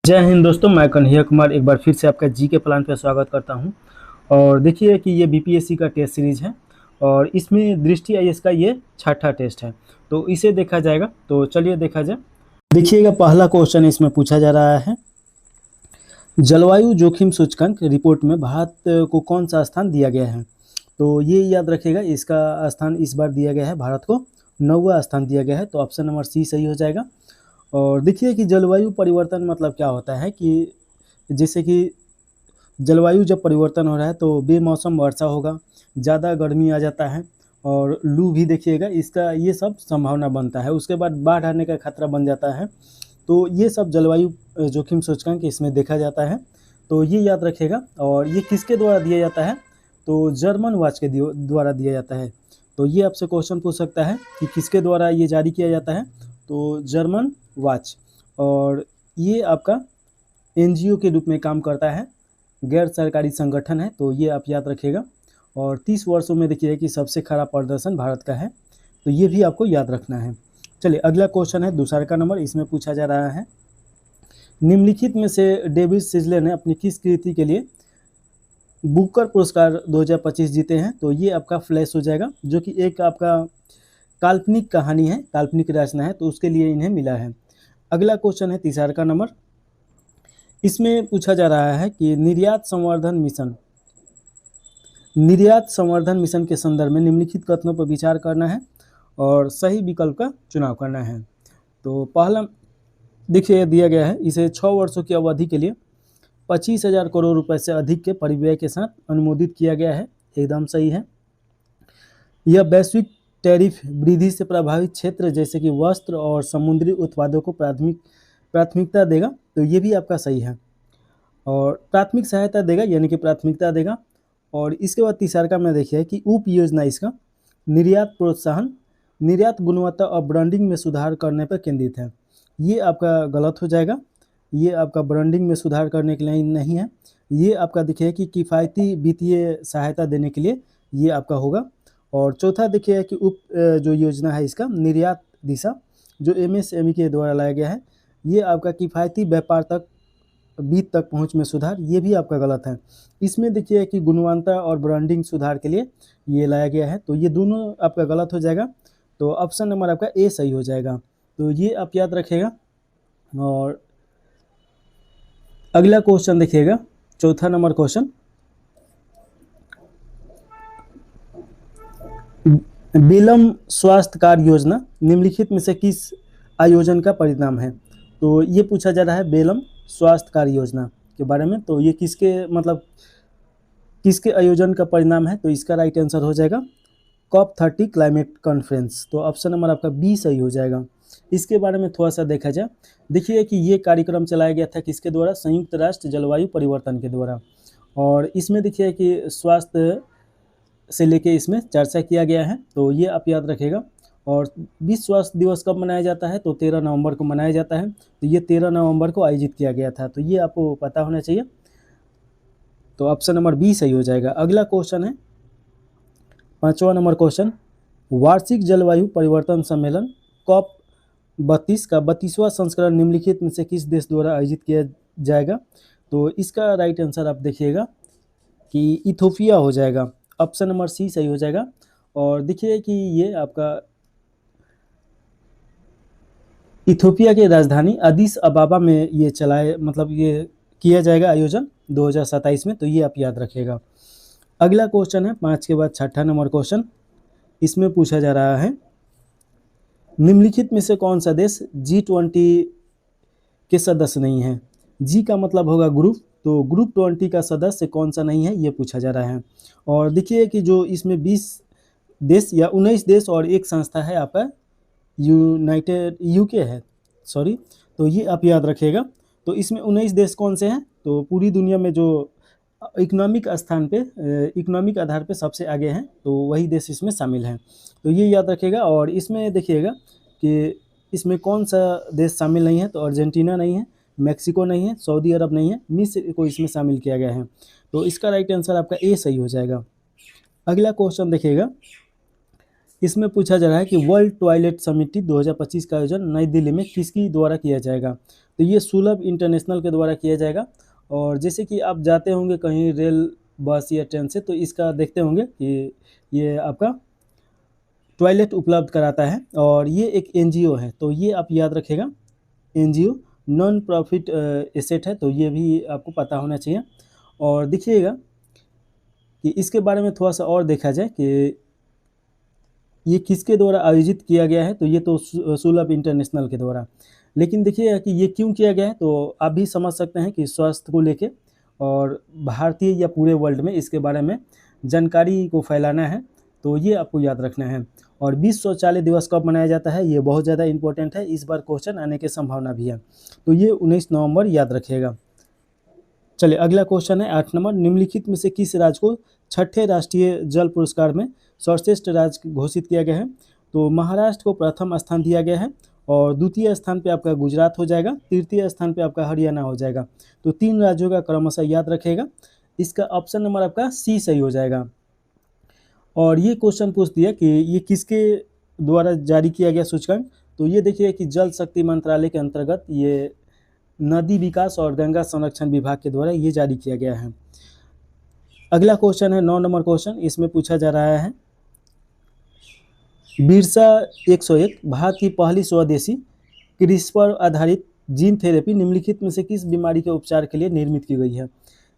जय हिंद दोस्तों, मैं कन्हैया कुमार एक बार फिर से आपका जी के प्लान पे स्वागत करता हूं। और देखिए कि ये बीपीएससी का टेस्ट सीरीज है और इसमें दृष्टि आईएएस का ये छठा टेस्ट है, तो इसे देखा जाएगा। तो चलिए देखा जाए। देखिएगा, पहला क्वेश्चन इसमें पूछा जा रहा है, जलवायु जोखिम सूचकांक रिपोर्ट में भारत को कौन सा स्थान दिया गया है। तो ये याद रखिएगा, इसका स्थान इस बार दिया गया है, भारत को 9वां स्थान दिया गया है। तो ऑप्शन नंबर सी सही हो जाएगा। और देखिए कि जलवायु परिवर्तन मतलब क्या होता है कि जैसे कि जलवायु जब परिवर्तन हो रहा है तो बेमौसम वर्षा होगा, ज़्यादा गर्मी आ जाता है और लू भी देखिएगा, इसका ये सब संभावना बनता है। उसके बाद बाढ़ आने का खतरा बन जाता है। तो ये सब जलवायु जोखिम सूचकांक इसमें देखा जाता है। तो ये याद रखिएगा। और ये किसके द्वारा दिया जाता है, तो जर्मन वॉच के द्वारा दिया जाता है। तो ये आपसे क्वेश्चन पूछ सकता है कि किसके द्वारा ये जारी किया जाता है, तो जर्मन वॉच। और ये आपका एनजीओ के रूप में काम करता है, गैर सरकारी संगठन है। तो ये आप याद रखिएगा। और 30 वर्षों में देखिए कि सबसे खराब प्रदर्शन भारत का है, तो ये भी आपको याद रखना है। चलिए अगला क्वेश्चन है दूसरा का नंबर। इसमें पूछा जा रहा है, निम्नलिखित में से डेविड सिजले ने अपनी किस कृति के लिए बुकर पुरस्कार 2025 जीते हैं। तो ये आपका फ्लैश हो जाएगा, जो कि एक आपका काल्पनिक कहानी है, काल्पनिक रचना है, तो उसके लिए इन्हें मिला है। अगला क्वेश्चन है तीसरा का नंबर। इसमें पूछा जा रहा है कि निर्यात संवर्धन मिशन के संदर्भ में निम्नलिखित कथनों पर विचार करना है और सही विकल्प का चुनाव करना है। तो पहला देखिए दिया गया है, इसे 6 वर्षों की अवधि के लिए 25,000 करोड़ रुपए से अधिक के परिव्यय के साथ अनुमोदित किया गया है, एकदम सही है। यह वैश्विक टैरिफ वृद्धि से प्रभावित क्षेत्र जैसे कि वस्त्र और समुद्री उत्पादों को प्राथमिकता देगा, तो ये भी आपका सही है। और प्राथमिक सहायता देगा यानी कि प्राथमिकता देगा। और इसके बाद तीसरा का मैं देखिए कि उप योजना इसका निर्यात प्रोत्साहन, निर्यात गुणवत्ता और ब्रांडिंग में सुधार करने पर केंद्रित है। ये आपका गलत हो जाएगा, ये आपका ब्रांडिंग में सुधार करने के लिए नहीं है। ये आपका देखिए कि किफ़ायती वित्तीय सहायता देने के लिए ये आपका होगा। और चौथा देखिए कि जो योजना है इसका निर्यात दिशा, जो एमएसएमई के द्वारा लाया गया है, ये आपका किफ़ायती व्यापार तक वित्त तक पहुंच में सुधार, ये भी आपका गलत है। इसमें देखिए कि गुणवत्ता और ब्रांडिंग सुधार के लिए ये लाया गया है, तो ये दोनों आपका गलत हो जाएगा। तो ऑप्शन नंबर आपका ए सही हो जाएगा। तो ये आप याद रखिएगा। और अगला क्वेश्चन देखिएगा, चौथा नंबर क्वेश्चन, बेलम स्वास्थ्य कार्ड योजना निम्नलिखित में से किस आयोजन का परिणाम है। तो ये पूछा जा रहा है बेलम स्वास्थ्य कार्ड योजना के बारे में। तो ये किसके आयोजन का परिणाम है, तो इसका राइट आंसर हो जाएगा COP30 क्लाइमेट कॉन्फ्रेंस। तो ऑप्शन नंबर आपका बी सही हो जाएगा। इसके बारे में थोड़ा सा देखा जाए, देखिए कि ये कार्यक्रम चलाया गया था किसके द्वारा, संयुक्त राष्ट्र जलवायु परिवर्तन के द्वारा। और इसमें देखिए कि स्वास्थ्य से लेके इसमें चर्चा किया गया है, तो ये आप याद रखिएगा। और विश्व स्वास्थ्य दिवस कब मनाया जाता है, तो 13 नवंबर को मनाया जाता है। तो ये 13 नवंबर को आयोजित किया गया था, तो ये आपको पता होना चाहिए। तो ऑप्शन नंबर बी सही हो जाएगा। अगला क्वेश्चन है 5वां नंबर क्वेश्चन, वार्षिक जलवायु परिवर्तन सम्मेलन COP32 का 32वां संस्करण निम्नलिखित में से किस देश द्वारा आयोजित किया जाएगा। तो इसका राइट आंसर आप देखिएगा कि इथोपिया हो जाएगा, ऑप्शन नंबर सी सही हो जाएगा। और देखिए कि ये आपका इथोपिया की राजधानी अदिस अबाबा में ये ये किया जाएगा आयोजन 2027 में, तो ये आप याद रखिएगा। अगला क्वेश्चन है 5 के बाद छठा नंबर क्वेश्चन। इसमें पूछा जा रहा है, निम्नलिखित में से कौन सा देश G20 के सदस्य नहीं है। जी का मतलब होगा ग्रुप, तो ग्रुप 20 का सदस्य कौन सा नहीं है, ये पूछा जा रहा है। और देखिए कि जो इसमें 20 देश या 19 देश और एक संस्था है आपका यूके है, सॉरी। तो ये आप याद रखिएगा। तो इसमें 19 देश कौन से हैं, तो पूरी दुनिया में जो इकोनॉमिक आधार पे सबसे आगे हैं, तो वही देश इसमें शामिल हैं। तो ये याद रखिएगा। और इसमें देखिएगा कि इसमें कौन सा देश शामिल नहीं है, तो अर्जेंटीना नहीं है, मैक्सिको नहीं है, सऊदी अरब नहीं है, मिस्र को इसमें शामिल किया गया है। तो इसका राइट आंसर आपका ए सही हो जाएगा। अगला क्वेश्चन देखिएगा, इसमें पूछा जा रहा है कि वर्ल्ड टॉयलेट समिट 2025 का आयोजन नई दिल्ली में किसकी द्वारा किया जाएगा। तो ये सुलभ इंटरनेशनल के द्वारा किया जाएगा। और जैसे कि आप जाते होंगे कहीं रेल, बस या ट्रेन से, तो इसका देखते होंगे कि ये आपका टॉयलेट उपलब्ध कराता है और ये एक एनजीओ है। तो ये आप याद रखेगा, एनजीओ नॉन प्रॉफिट एसेट है, तो ये भी आपको पता होना चाहिए। और देखिएगा कि इसके बारे में थोड़ा सा और देखा जाए कि ये किसके द्वारा आयोजित किया गया है। तो ये तो सुलभ इंटरनेशनल के द्वारा। लेकिन देखिएगा कि ये क्यों किया गया है, तो आप भी समझ सकते हैं कि स्वास्थ्य को लेके और भारतीय या पूरे वर्ल्ड में इसके बारे में जानकारी को फैलाना है। तो ये आपको याद रखना है। और विश्व शौचालय दिवस कब मनाया जाता है, ये बहुत ज़्यादा इंपॉर्टेंट है, इस बार क्वेश्चन आने की संभावना भी है। तो ये 19 नवंबर याद रखिएगा। चलिए अगला क्वेश्चन है 8 नंबर, निम्नलिखित में से किस राज्य को छठे राष्ट्रीय जल पुरस्कार में सर्वश्रेष्ठ राज्य घोषित किया गया है। तो महाराष्ट्र को प्रथम स्थान दिया गया है और द्वितीय स्थान पे आपका गुजरात हो जाएगा, तृतीय स्थान पे आपका हरियाणा हो जाएगा। तो 3 राज्यों का क्रमशः याद रखेगा। इसका ऑप्शन नंबर आपका सी सही हो जाएगा। और ये क्वेश्चन पूछ दिया कि ये किसके द्वारा जारी किया गया सूचकांक। तो ये देखिए कि जल शक्ति मंत्रालय के अंतर्गत ये नदी विकास और गंगा संरक्षण विभाग के द्वारा ये जारी किया गया है। अगला क्वेश्चन है 9 नंबर क्वेश्चन, इसमें पूछा जा रहा है बिरसा 101 भारत की पहली स्वदेशी क्रिस्पर आधारित जीन थेरेपी निम्नलिखित में से किस बीमारी के उपचार के लिए निर्मित की गई है।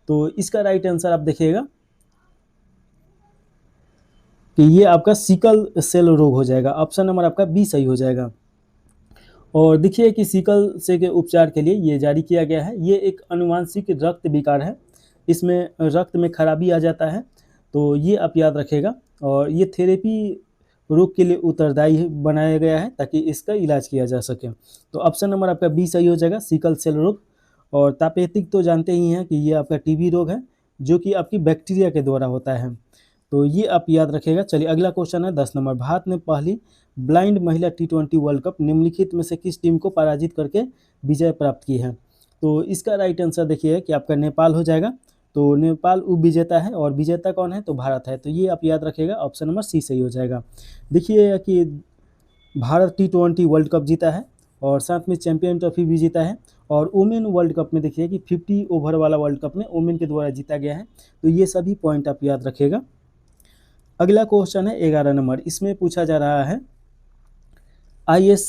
तो इसका राइट आंसर आप देखिएगा कि ये आपका सिकल सेल रोग हो जाएगा। ऑप्शन नंबर आपका बी सही हो जाएगा। और देखिए कि सिकल से के उपचार के लिए ये जारी किया गया है। ये एक अनुवांशिक रक्त विकार है, इसमें रक्त में खराबी आ जाता है। तो ये आप याद रखेगा। और ये थेरेपी रोग के लिए उत्तरदायी बनाया गया है ताकि इसका इलाज किया जा सके। तो ऑप्शन नंबर आपका बी सही हो जाएगा, सिकल सेल रोग। और तापेतिक तो जानते ही हैं कि ये आपका टीबी रोग है जो कि आपकी बैक्टीरिया के द्वारा होता है। तो ये आप याद रखेगा। चलिए अगला क्वेश्चन है 10 नंबर, भारत ने पहली ब्लाइंड महिला T20 वर्ल्ड कप निम्नलिखित में से किस टीम को पराजित करके विजय प्राप्त की है। तो इसका राइट आंसर देखिए कि आपका नेपाल हो जाएगा। तो नेपाल उप विजेता है और विजेता कौन है, तो भारत है। तो ये आप याद रखेगा, ऑप्शन नंबर सी सही हो जाएगा। देखिए कि भारत T20 वर्ल्ड कप जीता है और साथ में चैंपियन ट्रॉफी भी जीता है। और वुमेन वर्ल्ड कप में देखिए कि 50 ओवर वाला वर्ल्ड कप में वुमेन के द्वारा जीता गया है। तो ये सभी पॉइंट आप याद रखेगा। अगला क्वेश्चन है 11 नंबर, इसमें पूछा जा रहा है IS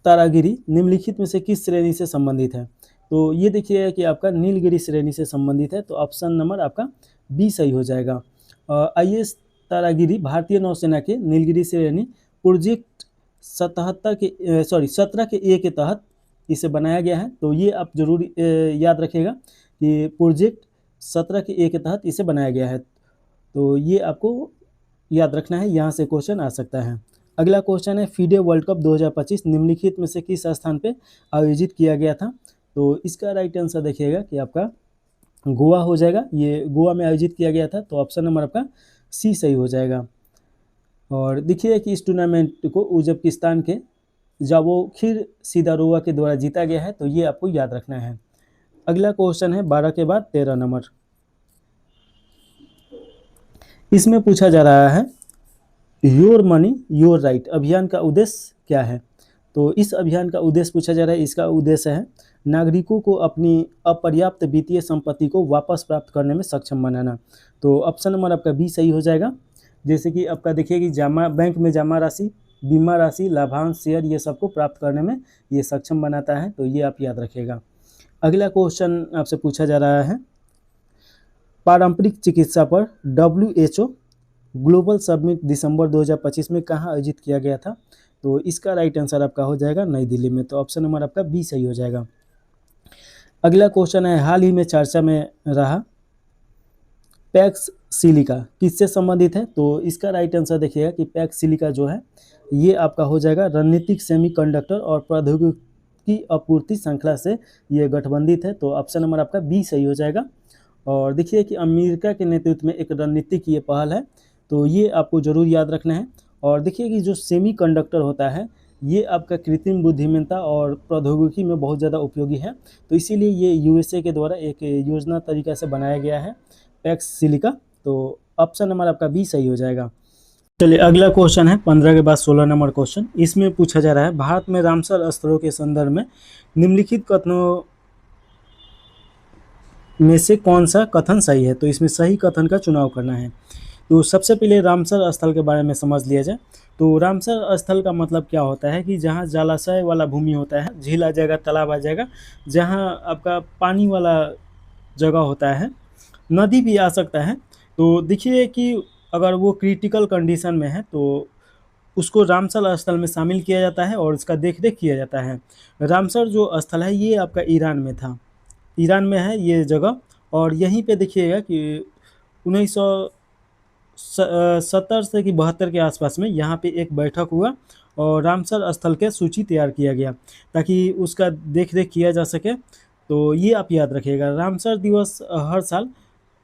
तारागिरी निम्नलिखित में से किस श्रेणी से संबंधित है। तो ये देखिए कि आपका नीलगिरी श्रेणी से संबंधित है। तो ऑप्शन नंबर आपका बी सही हो जाएगा। IS तारागिरी भारतीय नौसेना के नीलगिरी श्रेणी प्रोजेक्ट 17 के ए के तहत इसे बनाया गया है। तो ये आप जरूर याद रखेगा कि प्रोजेक्ट 17 के ए के तहत इसे बनाया गया है। तो ये आपको याद रखना है, यहाँ से क्वेश्चन आ सकता है। अगला क्वेश्चन है फीडे वर्ल्ड कप 2025 निम्नलिखित में से किस स्थान पे आयोजित किया गया था। तो इसका राइट आंसर देखिएगा कि आपका गोवा हो जाएगा। ये गोवा में आयोजित किया गया था। तो ऑप्शन नंबर आपका सी सही हो जाएगा। और देखिए कि इस टूर्नामेंट को उज्बेकिस्तान के जावोखिर सिदारोवा के द्वारा जीता गया है। तो ये आपको याद रखना है। अगला क्वेश्चन है 12 के बाद 13 नंबर, इसमें पूछा जा रहा है योर मनी योर राइट अभियान का उद्देश्य क्या है। तो इस अभियान का उद्देश्य पूछा जा रहा है। इसका उद्देश्य है नागरिकों को अपनी अपर्याप्त वित्तीय संपत्ति को वापस प्राप्त करने में सक्षम बनाना। तो ऑप्शन नंबर आपका बी सही हो जाएगा। जैसे कि आपका देखिए कि जमा बैंक में जमा राशि, बीमा राशि, लाभांश, शेयर, ये सबको प्राप्त करने में ये सक्षम बनाता है। तो ये आप याद रखिएगा। अगला क्वेश्चन आपसे पूछा जा रहा है पारंपरिक चिकित्सा पर WHO ग्लोबल समिट दिसंबर 2025 में कहाँ आयोजित किया गया था। तो इसका राइट आंसर आपका हो जाएगा नई दिल्ली में। तो ऑप्शन नंबर आपका बी सही हो जाएगा। अगला क्वेश्चन है हाल ही में चर्चा में रहा पैक्स सिलिका किससे संबंधित है। तो इसका राइट आंसर देखिएगा कि पैक्स सिलिका जो है ये आपका हो जाएगा रणनीतिक सेमीकंडक्टर और प्रौद्योगिकी आपूर्ति श्रृंखला से ये गठबंधित है। तो ऑप्शन नंबर आपका बी सही हो जाएगा। और देखिए कि अमेरिका के नेतृत्व में एक रणनीतिक ये पहल है। तो ये आपको जरूर याद रखना है। और देखिए कि जो सेमीकंडक्टर होता है ये आपका कृत्रिम बुद्धिमत्ता और प्रौद्योगिकी में बहुत ज़्यादा उपयोगी है। तो इसीलिए ये USA के द्वारा एक योजना तरीका से बनाया गया है पैक्स सिलिका। तो ऑप्शन नंबर आपका बी सही हो जाएगा। चलिए अगला क्वेश्चन है 15 के बाद 16 नंबर क्वेश्चन। इसमें पूछा जा रहा है भारत में रामसर स्थलों के संदर्भ में निम्नलिखित कथनों में से कौन सा कथन सही है। तो इसमें सही कथन का चुनाव करना है। तो सबसे पहले रामसर स्थल के बारे में समझ लिया जाए। तो रामसर स्थल का मतलब क्या होता है कि जहाँ जलाशय वाला भूमि होता है, झील आ जाएगा, तालाब आ जाएगा, जहाँ आपका पानी वाला जगह होता है, नदी भी आ सकता है। तो देखिए कि अगर वो क्रिटिकल कंडीशन में है तो उसको रामसर स्थल में शामिल किया जाता है और उसका देख रेख किया जाता है। रामसर जो स्थल है ये आपका ईरान में था, ईरान में है ये जगह। और यहीं पे देखिएगा कि 1970 से कि 72 के आसपास में यहाँ पे एक बैठक हुआ और रामसर स्थल के सूची तैयार किया गया ताकि उसका देख रेख किया जा सके। तो ये आप याद रखिएगा। रामसर दिवस हर साल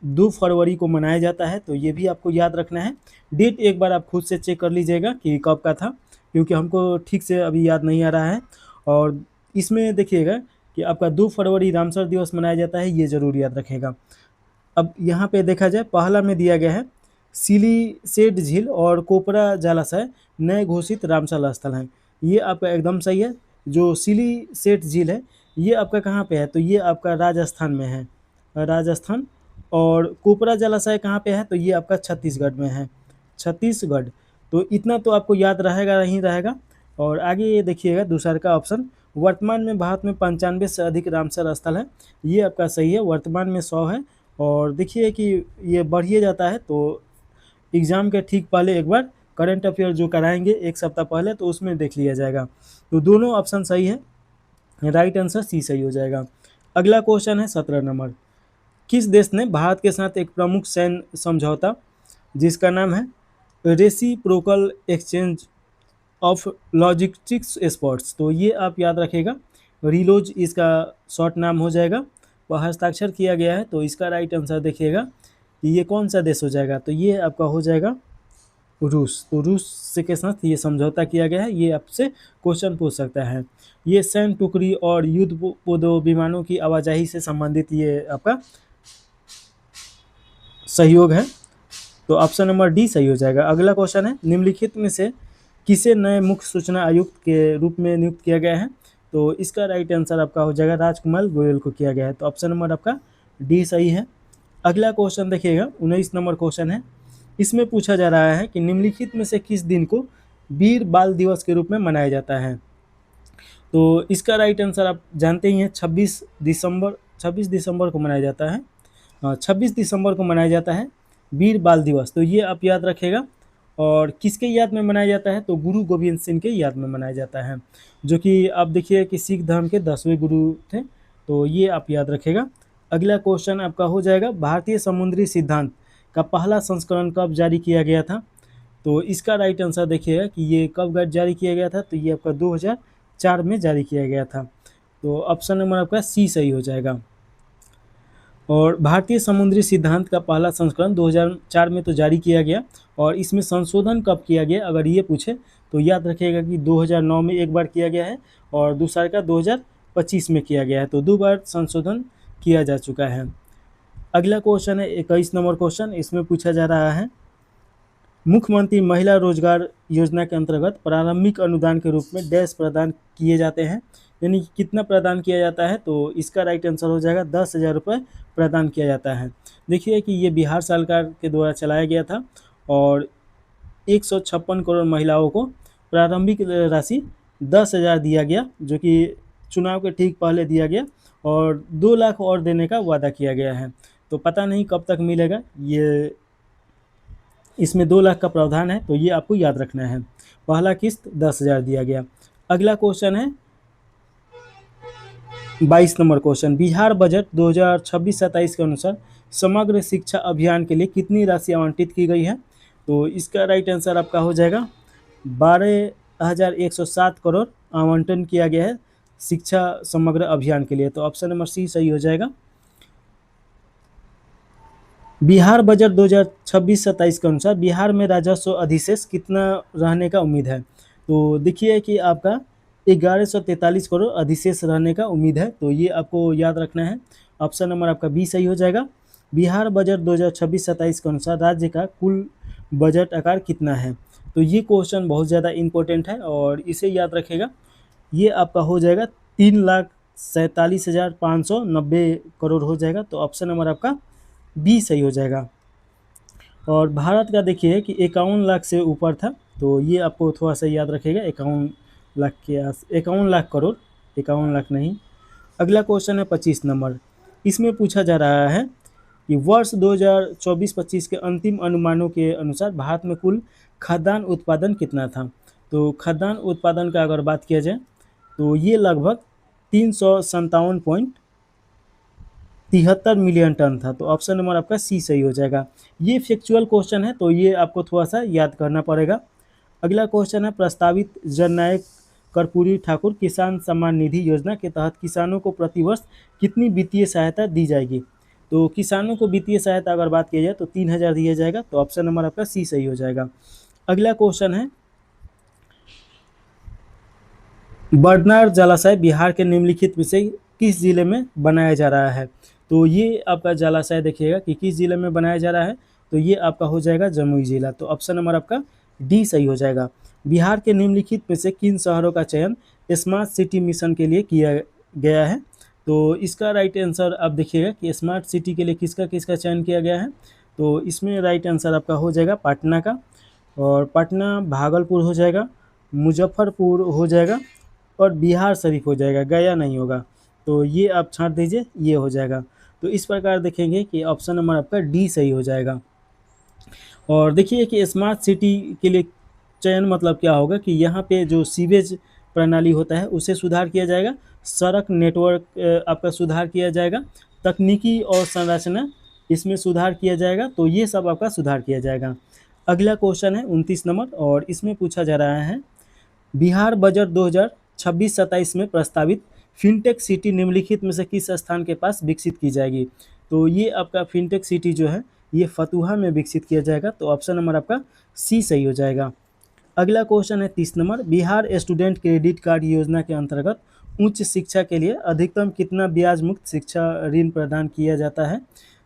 2 फरवरी को मनाया जाता है, तो ये भी आपको याद रखना है। डेट एक बार आप खुद से चेक कर लीजिएगा कि कब का था, क्योंकि हमको ठीक से अभी याद नहीं आ रहा है। और इसमें देखिएगा कि आपका 2 फरवरी रामसर दिवस मनाया जाता है, ये ज़रूर याद रखेगा। अब यहाँ पे देखा जाए, पहला में दिया गया है सिलीसेट झील और कोपरा जलाशय नए घोषित रामसर स्थल हैं। ये आपका एकदम सही है। जो सिलीसेट झील है ये आपका कहाँ पे है, तो ये आपका राजस्थान में है, राजस्थान। और कोपरा जलाशय कहाँ पे है, तो ये आपका छत्तीसगढ़ में है, छत्तीसगढ़। तो इतना तो आपको याद रहेगा ही रहेगा। और आगे ये देखिएगा दूसरा का ऑप्शन, वर्तमान में भारत में 95 से अधिक रामसर स्थल है, ये आपका सही है। वर्तमान में 100 है। और देखिए कि ये बढ़िए जाता है, तो एग्ज़ाम के ठीक पहले एक बार करंट अफेयर जो कराएंगे एक सप्ताह पहले, तो उसमें देख लिया जाएगा। तो दोनों ऑप्शन सही है, राइट आंसर सी सही हो जाएगा। अगला क्वेश्चन है 17 नंबर। किस देश ने भारत के साथ एक प्रमुख सैन्य समझौता जिसका नाम है reciprocal exchange of logistics experts, तो ये आप याद रखेगा, रिलोज इसका शॉर्ट नाम हो जाएगा, वह हस्ताक्षर किया गया है। तो इसका राइट आंसर देखिएगा कि ये कौन सा देश हो जाएगा, तो ये आपका हो जाएगा रूस। तो रूस से के साथ ये समझौता किया गया है, ये आपसे क्वेश्चन पूछ सकता है। ये सैन्य टुकड़ी और युद्धपोत विमानों की आवाजाही से संबंधित ये आपका सहयोग है। तो ऑप्शन नंबर डी सही हो जाएगा। अगला क्वेश्चन है, निम्नलिखित में से किसे नए मुख्य सूचना आयुक्त के रूप में नियुक्त किया गया है। तो इसका राइट आंसर आपका हो जाएगा राजकुमार गोयल को किया गया है। तो ऑप्शन नंबर आपका डी सही है। अगला क्वेश्चन देखिएगा 19 नंबर क्वेश्चन है। इसमें पूछा जा रहा है कि निम्नलिखित में से किस दिन को वीर बाल दिवस के रूप में मनाया जाता है। तो इसका राइट आंसर आप जानते ही हैं, 26 दिसंबर को मनाया जाता है। 26 दिसंबर को मनाया जाता है वीर बाल दिवस। तो ये आप याद रखेगा। और किसके याद में मनाया जाता है, तो गुरु गोविंद सिंह के याद में मनाया जाता है, जो कि आप देखिए कि सिख धर्म के 10वें गुरु थे। तो ये आप याद रखेगा। अगला क्वेश्चन आपका हो जाएगा, भारतीय समुद्री सिद्धांत का पहला संस्करण कब जारी किया गया था। तो इसका राइट आंसर देखिएगा कि ये कब जारी किया गया था, तो ये आपका 2004 में जारी किया गया था। तो ऑप्शन नंबर आपका सी सही हो जाएगा। और भारतीय समुद्री सिद्धांत का पहला संस्करण 2004 में तो जारी किया गया, और इसमें संशोधन कब किया गया अगर ये पूछे तो याद रखिएगा कि 2009 में एक बार किया गया है और दूसरा का 2025 में किया गया है। तो 2 बार संशोधन किया जा चुका है। अगला क्वेश्चन है 21 नंबर क्वेश्चन। इसमें पूछा जा रहा है, मुख्यमंत्री महिला रोजगार योजना के अंतर्गत प्रारंभिक अनुदान के रूप में डैश प्रदान किए जाते हैं, यानी कि कितना प्रदान किया जाता है। तो इसका राइट आंसर हो जाएगा 10,000 रुपये प्रदान किया जाता है। देखिए कि ये बिहार सरकार के द्वारा चलाया गया था और 156 करोड़ महिलाओं को प्रारंभिक राशि 10,000 दिया गया, जो कि चुनाव के ठीक पहले दिया गया, और 2 लाख और देने का वादा किया गया है। तो पता नहीं कब तक मिलेगा, ये इसमें 2 लाख का प्रावधान है, तो ये आपको याद रखना है। पहला किस्त 10,000 दिया गया। अगला क्वेश्चन है 22 नंबर क्वेश्चन, बिहार बजट 2026-27 के अनुसार समग्र शिक्षा अभियान के लिए कितनी राशि आवंटित की गई है। तो इसका राइट आंसर आपका हो जाएगा 12,107 करोड़ आवंटन किया गया है शिक्षा समग्र अभियान के लिए। तो ऑप्शन नंबर सी सही हो जाएगा। बिहार बजट 2026-27 के अनुसार बिहार में राजस्व अधिशेष कितना रहने का उम्मीद है। तो देखिए कि आपका 1143 करोड़ अधिशेष रहने का उम्मीद है, तो ये आपको याद रखना है। ऑप्शन नंबर आपका बी सही हो जाएगा। बिहार बजट 2026-27 के अनुसार राज्य का कुल बजट आकार कितना है। तो ये क्वेश्चन बहुत ज़्यादा इम्पोर्टेंट है और इसे याद रखेगा। ये आपका हो जाएगा 3,47,590 करोड़ हो जाएगा। तो ऑप्शन नंबर आपका बी सही हो जाएगा। और भारत का देखिए कि 51 लाख से ऊपर था, तो ये आपको थोड़ा सा याद रखेगा। 51 लाख के आस 51 लाख करोड़, 51 लाख नहीं। अगला क्वेश्चन है 25 नंबर। इसमें पूछा जा रहा है कि वर्ष 2024-25 के अंतिम अनुमानों के अनुसार भारत में कुल खाद्यान्न उत्पादन कितना था। तो खाद्यान्न उत्पादन का अगर बात किया जाए तो ये लगभग 357.73 मिलियन टन था। तो ऑप्शन नंबर आपका सी सही हो जाएगा। ये फैक्चुअल क्वेश्चन है, तो ये आपको थोड़ा सा याद करना पड़ेगा। अगला क्वेश्चन है प्रस्तावित जननायक कर्पूरी ठाकुर किसान सम्मान निधि योजना के तहत किसानों को प्रतिवर्ष कितनी वित्तीय सहायता दी जाएगी। तो किसानों को वित्तीय सहायता अगर बात की जाए तो 3,000 दिया जाएगा। तो ऑप्शन नंबर आपका सी सही हो जाएगा। अगला क्वेश्चन है बर्नार जलाशय बिहार के निम्नलिखित में से किस जिले में बनाया जा रहा है। तो ये आपका जलाशय देखिएगा कि किस जिले में बनाया जा रहा है। तो ये आपका हो जाएगा जमुई जिला। तो ऑप्शन नंबर आपका डी सही हो जाएगा। बिहार के निम्नलिखित में से किन शहरों का चयन स्मार्ट सिटी मिशन के लिए किया गया है। तो इसका राइट आंसर आप देखिएगा कि स्मार्ट सिटी के लिए किसका किसका चयन किया गया है। तो इसमें राइट आंसर आपका हो जाएगा पटना का, और पटना, भागलपुर हो जाएगा, मुजफ्फरपुर हो जाएगा और बिहार शरीफ हो जाएगा, गया नहीं होगा। तो ये आप छांट दीजिए, ये हो जाएगा। तो इस प्रकार देखेंगे कि ऑप्शन नंबर आपका डी सही हो जाएगा। और देखिए कि स्मार्ट सिटी के लिए चयन मतलब क्या होगा कि यहाँ पे जो सीवेज प्रणाली होता है उसे सुधार किया जाएगा, सड़क नेटवर्क आपका सुधार किया जाएगा, तकनीकी और संरचना इसमें सुधार किया जाएगा। तो ये सब आपका सुधार किया जाएगा। अगला क्वेश्चन है 29 नंबर, और इसमें पूछा जा रहा है बिहार बजट 2026-27 में प्रस्तावित फिनटेक सिटी निम्नलिखित में से किस स्थान के पास विकसित की जाएगी। तो ये आपका फिनटेक सिटी जो है ये फतुहा में विकसित किया जाएगा। तो ऑप्शन नंबर आपका सी सही हो जाएगा। अगला क्वेश्चन है 30 number. Bihar student credit card योजना के अंतर्गत उच्च शिक्षा के लिए अधिकतम कितना ब्याज मुक्त शिक्षा ऋण प्रदान किया जाता है।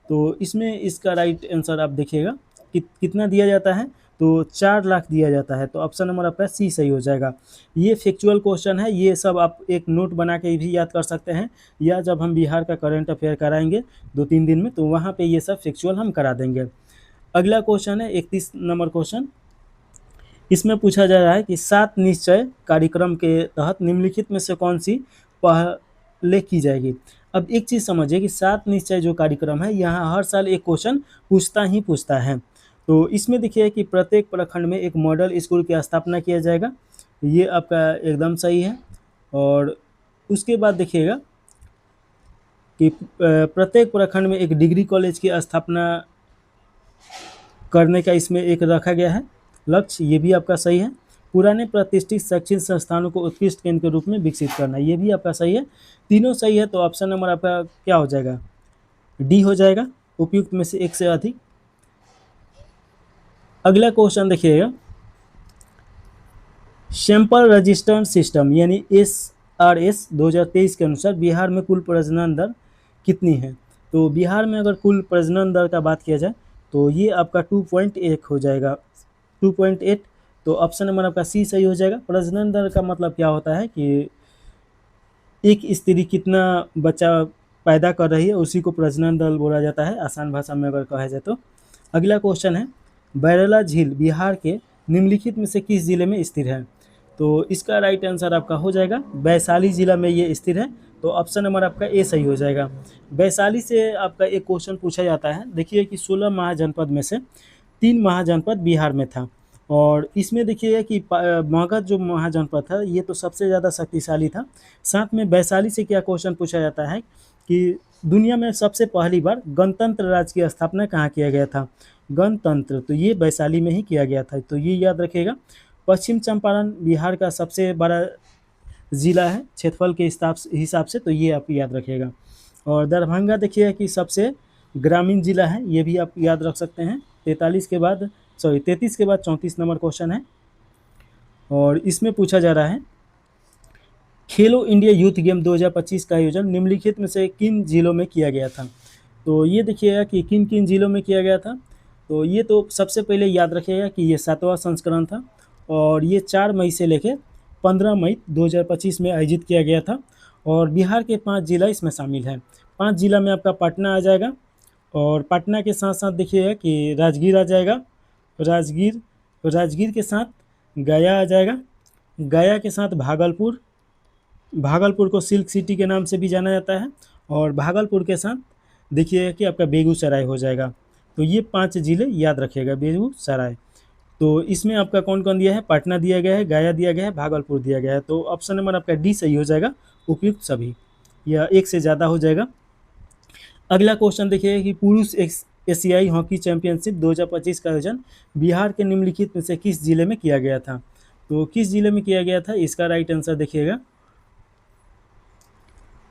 तो इसमें इसका राइट आंसर आप देखिएगा कि कितना दिया जाता है। तो 4 लाख दिया जाता है। तो ऑप्शन नंबर आपका सी सही हो जाएगा। ये फैक्चुअल क्वेश्चन है, ये सब आप एक नोट बना के भी याद कर सकते हैं, या जब हम बिहार का करंट अफेयर कराएंगे 2-3 दिन में तो वहाँ पे ये सब फैक्चुअल हम करा देंगे। अगला क्वेश्चन है 31 नंबर क्वेश्चन। इसमें पूछा जा रहा है कि 7 निश्चय कार्यक्रम के तहत निम्नलिखित में से कौन सी पहले की जाएगी। अब एक चीज़ समझिए कि 7 निश्चय जो कार्यक्रम है यहाँ हर साल एक क्वेश्चन पूछता है। तो इसमें देखिए कि प्रत्येक प्रखंड में एक मॉडल स्कूल की स्थापना किया जाएगा, ये आपका एकदम सही है। और उसके बाद देखिएगा कि प्रत्येक प्रखंड में एक डिग्री कॉलेज की स्थापना करने का इसमें एक रखा गया है लक्ष्य, ये भी आपका सही है। पुराने प्रतिष्ठित शैक्षणिक संस्थानों को उत्कृष्ट केंद्र के रूप में विकसित करना, ये भी आपका सही है। तीनों सही है। तो ऑप्शन नंबर आपका क्या हो जाएगा, डी हो जाएगा, उपयुक्त में से एक से अधिक। अगला क्वेश्चन देखिएगा, सैंपल रजिस्टर सिस्टम यानी SRS 2023 के अनुसार बिहार में कुल प्रजनन दर कितनी है। तो बिहार में अगर कुल प्रजनन दर का बात किया जाए तो ये आपका 2.1 हो जाएगा, 2.8। तो ऑप्शन नंबर आपका सी सही हो जाएगा। प्रजनन दर का मतलब क्या होता है कि एक स्त्री कितना बच्चा पैदा कर रही है उसी को प्रजनन दर बोला जाता है, आसान भाषा में अगर कहा जाए तो। अगला क्वेश्चन है बैरला झील बिहार के निम्नलिखित में से किस जिले में स्थित है। तो इसका राइट आंसर आपका हो जाएगा वैशाली जिला में ये स्थित है। तो ऑप्शन नंबर आपका ए सही हो जाएगा। वैशाली से आपका एक क्वेश्चन पूछा जाता है। देखिए कि 16 महाजनपद में से 3 महाजनपद बिहार में था, और इसमें देखिएगा कि मगध जो महाजनपद था ये तो सबसे ज़्यादा शक्तिशाली था। साथ में वैशाली से क्या क्वेश्चन पूछा जाता है कि दुनिया में सबसे पहली बार गणतंत्र राज्य की स्थापना कहाँ किया गया था। गणतंत्र तो ये वैशाली में ही किया गया था। तो ये याद रखिएगा। पश्चिम चंपारण बिहार का सबसे बड़ा ज़िला है क्षेत्रफल के हिसाब से, तो ये आप याद रखिएगा। और दरभंगा देखिएगा कि सबसे ग्रामीण जिला है, ये भी आप याद रख सकते हैं। 33 के बाद 34 नंबर क्वेश्चन है, और इसमें पूछा जा रहा है खेलो इंडिया यूथ गेम 2025 का आयोजन निम्नलिखित में से किन जिलों में किया गया था। तो ये देखिएगा कि किन किन जिलों में किया गया था। तो ये तो सबसे पहले याद रखिएगा कि ये 7वां संस्करण था और ये 4 मई से लेकर 15 मई 2025 में आयोजित किया गया था और बिहार के 5 जिला इसमें शामिल हैं। 5 जिला में आपका पटना आ जाएगा और पटना के साथ साथ देखिएगा कि राजगीर आ जाएगा, राजगीर के साथ गया आ जाएगा, गया के साथ भागलपुर, भागलपुर को सिल्क सिटी के नाम से भी जाना जाता है और भागलपुर के साथ देखिएगा कि आपका बेगूसराय हो जाएगा। तो ये 5 जिले याद रखिएगा, बेगूसराय। तो इसमें आपका कौन कौन दिया है, पटना दिया गया है, गया दिया गया है, भागलपुर दिया गया है। तो ऑप्शन नंबर आपका डी सही हो जाएगा, उपयुक्त सभी, या एक से ज़्यादा हो जाएगा। अगला क्वेश्चन देखिए कि पुरुष एशियाई हॉकी चैंपियनशिप 2025 का आयोजन बिहार के निम्नलिखित में से किस जिले में किया गया था। तो किस जिले में किया गया था, इसका राइट आंसर देखिएगा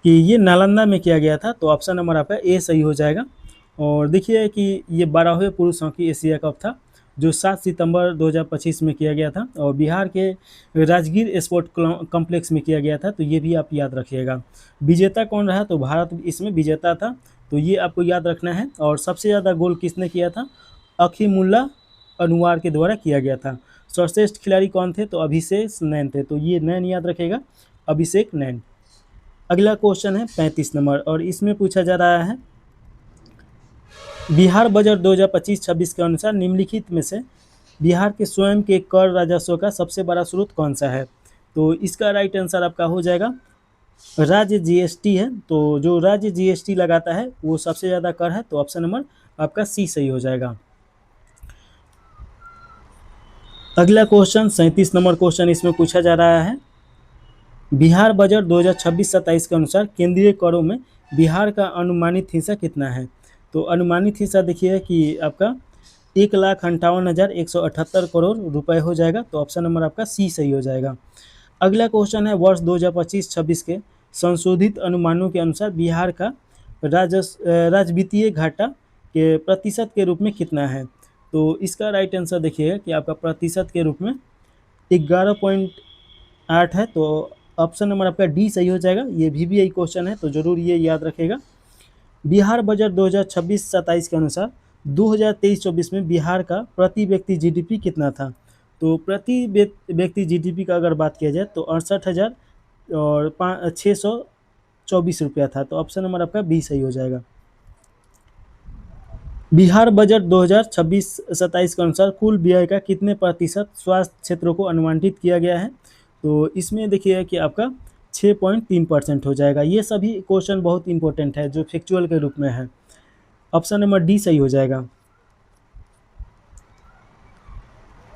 कि ये नालंदा में किया गया था। तो ऑप्शन नंबर आपका ए सही हो जाएगा। और देखिए कि ये 12वें पुरुष हॉकी एशिया कप था जो 7 सितंबर 2025 में किया गया था और बिहार के राजगीर स्पोर्ट कॉम्प्लेक्स में किया गया था। तो ये भी आप याद रखिएगा। विजेता कौन रहा, तो भारत इसमें विजेता था, तो ये आपको याद रखना है। और सबसे ज़्यादा गोल किसने किया था, अखीमुल्ला अनुवार के द्वारा किया गया था। सर्वश्रेष्ठ खिलाड़ी कौन थे, तो अभिषेक नैन थे, तो ये नैन याद रखेगा, अभिषेक नैन। अगला क्वेश्चन है 35 नंबर और इसमें पूछा जा रहा है बिहार बजट 2025-26 के अनुसार निम्नलिखित में से बिहार के स्वयं के कर राजस्व का सबसे बड़ा स्रोत कौन सा है। तो इसका राइट आंसर आपका हो जाएगा राज्य जीएसटी है। तो जो राज्य जीएसटी लगाता है वो सबसे ज़्यादा कर है, तो ऑप्शन नंबर आपका सी सही हो जाएगा। अगला क्वेश्चन 37 नंबर क्वेश्चन इसमें पूछा जा रहा है बिहार बजट 2026-27 के अनुसार केंद्रीय करों में बिहार का अनुमानित हिस्सा कितना है। तो अनुमानित हिस्सा देखिए कि आपका 1,58,178 करोड़ रुपए हो जाएगा। तो ऑप्शन नंबर आपका सी सही हो जाएगा। अगला क्वेश्चन है वर्ष 2025-26 के संशोधित अनुमानों के अनुसार बिहार का राजवित्तीय घाटा के प्रतिशत के रूप में कितना है। तो इसका राइट आंसर देखिएगा कि आपका प्रतिशत के रूप में 11.8 है। तो ऑप्शन नंबर आपका डी सही हो जाएगा। ये VBI क्वेश्चन है तो जरूर ये याद रखेगा। बिहार बजट 2026-27 के अनुसार 2023-24 में बिहार का प्रति व्यक्ति GDP कितना था। तो प्रति व्यक्ति GDP का अगर बात किया जाए तो 68,624 रुपया था। तो ऑप्शन नंबर आपका बी सही हो जाएगा। बिहार बजट 2026-27 के अनुसार कुल व्यय का कितने प्रतिशत स्वास्थ्य क्षेत्रों को अनुमानित किया गया है। तो इसमें देखिए कि आपका 6.3% हो जाएगा। ये सभी क्वेश्चन बहुत इंपॉर्टेंट है जो फैक्चुअल के रूप में है। ऑप्शन नंबर डी सही हो जाएगा।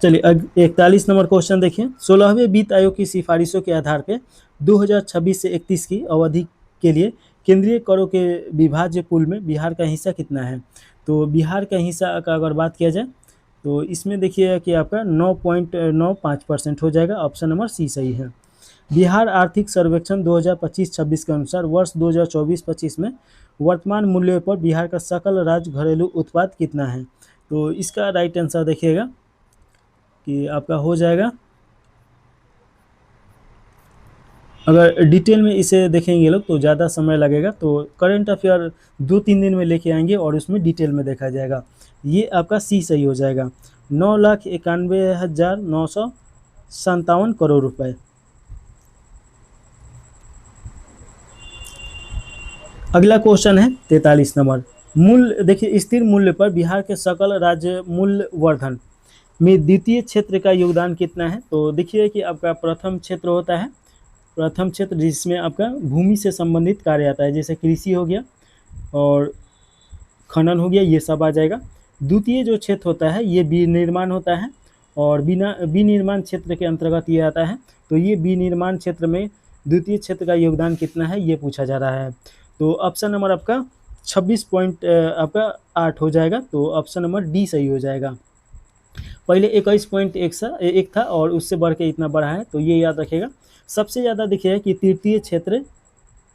चलिए 41 नंबर क्वेश्चन देखिए 16वें वित्त आयोग की सिफारिशों के आधार पर 2026 से 31 की अवधि के लिए केंद्रीय करों के विभाज्य पूल में बिहार का हिस्सा कितना है। तो बिहार का हिस्सा का अगर बात किया जाए तो इसमें देखिए कि आपका 9.95% हो जाएगा। ऑप्शन नंबर सी सही है। बिहार आर्थिक सर्वेक्षण 2025-26 के अनुसार वर्ष 2024-25 में वर्तमान मूल्य पर बिहार का सकल राज्य घरेलू उत्पाद कितना है। तो इसका राइट आंसर देखिएगा कि आपका हो जाएगा, अगर डिटेल में इसे देखेंगे लोग तो ज़्यादा समय लगेगा, तो करंट अफेयर 2-3 दिन में लेके आएंगे और उसमें डिटेल में देखा जाएगा। ये आपका सी सही हो जाएगा, 9,91,957 करोड़ रुपए। अगला क्वेश्चन है 43 नंबर मूल्य। देखिए स्थिर मूल्य पर बिहार के सकल राज्य मूल्य वर्धन में द्वितीय क्षेत्र का योगदान कितना है। तो देखिए कि आपका प्रथम क्षेत्र होता है, प्रथम क्षेत्र जिसमें आपका भूमि से संबंधित कार्य आता है, जैसे कृषि हो गया और खनन हो गया, ये सब आ जाएगा। द्वितीय जो क्षेत्र होता है ये विनिर्माण होता है और विनिर्माण क्षेत्र के अंतर्गत ये आता है। तो ये विनिर्माण क्षेत्र में द्वितीय क्षेत्र का योगदान कितना है ये पूछा जा रहा है। तो ऑप्शन नंबर आपका 26.8 हो जाएगा। तो ऑप्शन नंबर डी सही हो जाएगा। पहले 21.1 था और उससे बढ़ के इतना बढ़ा है, तो ये याद रखिएगा। सबसे ज़्यादा देखिए कि तृतीय क्षेत्र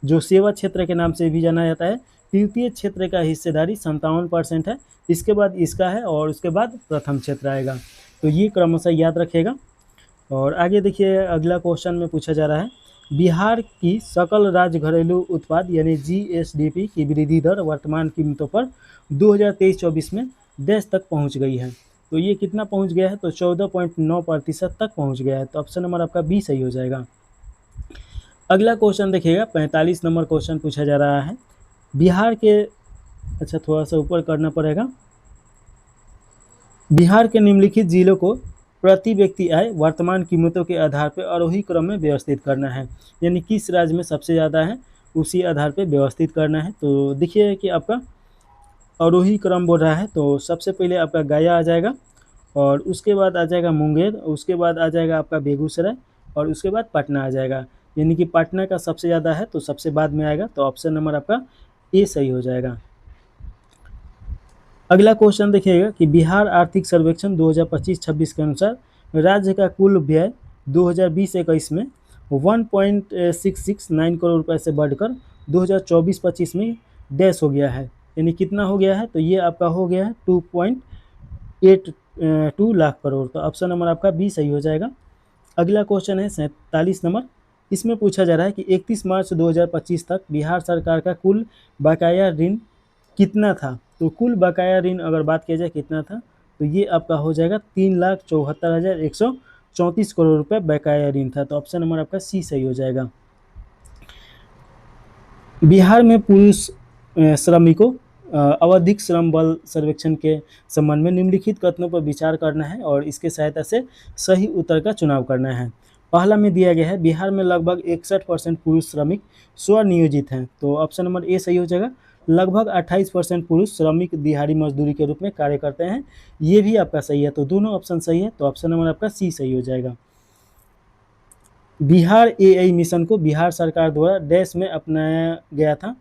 जो सेवा क्षेत्र के नाम से भी जाना जाता है, तृतीय क्षेत्र का हिस्सेदारी 57% है, इसके बाद इसका है और उसके बाद प्रथम क्षेत्र आएगा। तो ये क्रमशः याद रखिएगा। और आगे देखिए अगला क्वेश्चन में पूछा जा रहा है बिहार की सकल राज्य घरेलू उत्पाद यानी GSDP की वृद्धि दर वर्तमान कीमतों पर 2023-24 में डैश तक पहुंच गई है। तो ये कितना पहुंच गया है, तो 14.9% तक पहुंच गया है। तो ऑप्शन नंबर आपका बी सही हो जाएगा। अगला क्वेश्चन देखिएगा, 45 नंबर क्वेश्चन पूछा जा रहा है। बिहार के, अच्छा थोड़ा सा ऊपर करना पड़ेगा। बिहार के निम्नलिखित जिलों को प्रति व्यक्ति आय वर्तमान कीमतों के आधार पर आरोही क्रम में व्यवस्थित करना है, यानी किस राज्य में सबसे ज़्यादा है उसी आधार पर व्यवस्थित करना है। तो देखिए कि आपका आरोही क्रम बोल रहा है, तो सबसे पहले आपका गया आ जाएगा, और उसके बाद आ जाएगा मुंगेर, उसके बाद आ जाएगा आपका बेगूसराय, और उसके बाद पटना आ जाएगा। यानी कि पटना का सबसे ज़्यादा है तो सबसे बाद में आएगा। तो ऑप्शन नंबर आपका ए सही हो जाएगा। अगला क्वेश्चन देखिएगा कि बिहार आर्थिक सर्वेक्षण 2025-26 के अनुसार राज्य का कुल व्यय 2020-21 में 1.669 करोड़ रुपए से बढ़कर 2024-25 में डैश हो गया है, यानी कितना हो गया है, तो ये आपका हो गया है 2.82 लाख करोड़। तो ऑप्शन नंबर आपका बी सही हो जाएगा। अगला क्वेश्चन है 47 नंबर। इसमें पूछा जा रहा है कि 31 मार्च 2025 तक बिहार सरकार का कुल बकाया ऋण कितना था। तो कुल बकाया ऋण अगर बात किया जाए कितना था, तो ये आपका हो जाएगा 3,74,134 करोड़ रुपए बकाया ऋण था। तो ऑप्शन नंबर आपका सी सही हो जाएगा। बिहार में पुरुष श्रमिकों आवधिक श्रम बल सर्वेक्षण के संबंध में निम्नलिखित कथनों पर विचार करना है और इसके सहायता से सही उत्तर का चुनाव करना है। पहला में दिया गया है बिहार में लगभग 61% पुरुष श्रमिक स्वनियोजित हैं। तो ऑप्शन नंबर ए सही हो जाएगा। लगभग 28% पुरुष श्रमिक दिहाड़ी मजदूरी के रूप में कार्य करते हैं, ये भी आपका सही है। तो दोनों ऑप्शन सही है। तो ऑप्शन नंबर आपका सी सही हो जाएगा। बिहार एआई मिशन को बिहार सरकार द्वारा डैश में अपनाया गया था,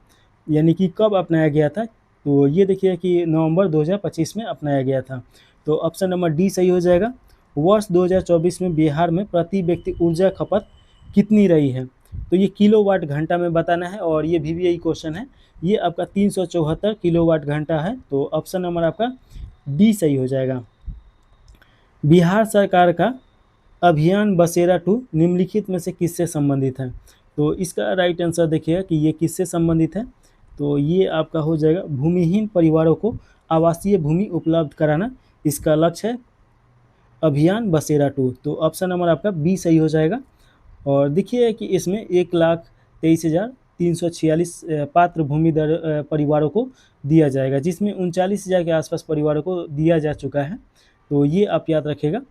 यानी कि कब अपनाया गया था, तो ये देखिए कि नवंबर 2025 में अपनाया गया था। तो ऑप्शन नंबर डी सही हो जाएगा। वर्ष 2024 में बिहार में प्रति व्यक्ति ऊर्जा खपत कितनी रही है, तो ये किलोवाट घंटा में बताना है और ये VVI क्वेश्चन है। ये आपका 374 किलोवाट घंटा है। तो ऑप्शन नंबर आपका डी सही हो जाएगा। बिहार सरकार का अभियान बसेरा 2 निम्नलिखित में से किससे संबंधित है। तो इसका राइट आंसर देखिएगा कि ये किससे संबंधित है, तो ये आपका हो जाएगा भूमिहीन परिवारों को आवासीय भूमि उपलब्ध कराना, इसका लक्ष्य है अभियान बसेरा 2। तो ऑप्शन नंबर आपका बी सही हो जाएगा। और देखिए कि इसमें 1,23,346 पात्र भूमिधर परिवारों को दिया जाएगा, जिसमें 39,000 के आसपास परिवारों को दिया जा चुका है। तो ये आप याद रखिएगा।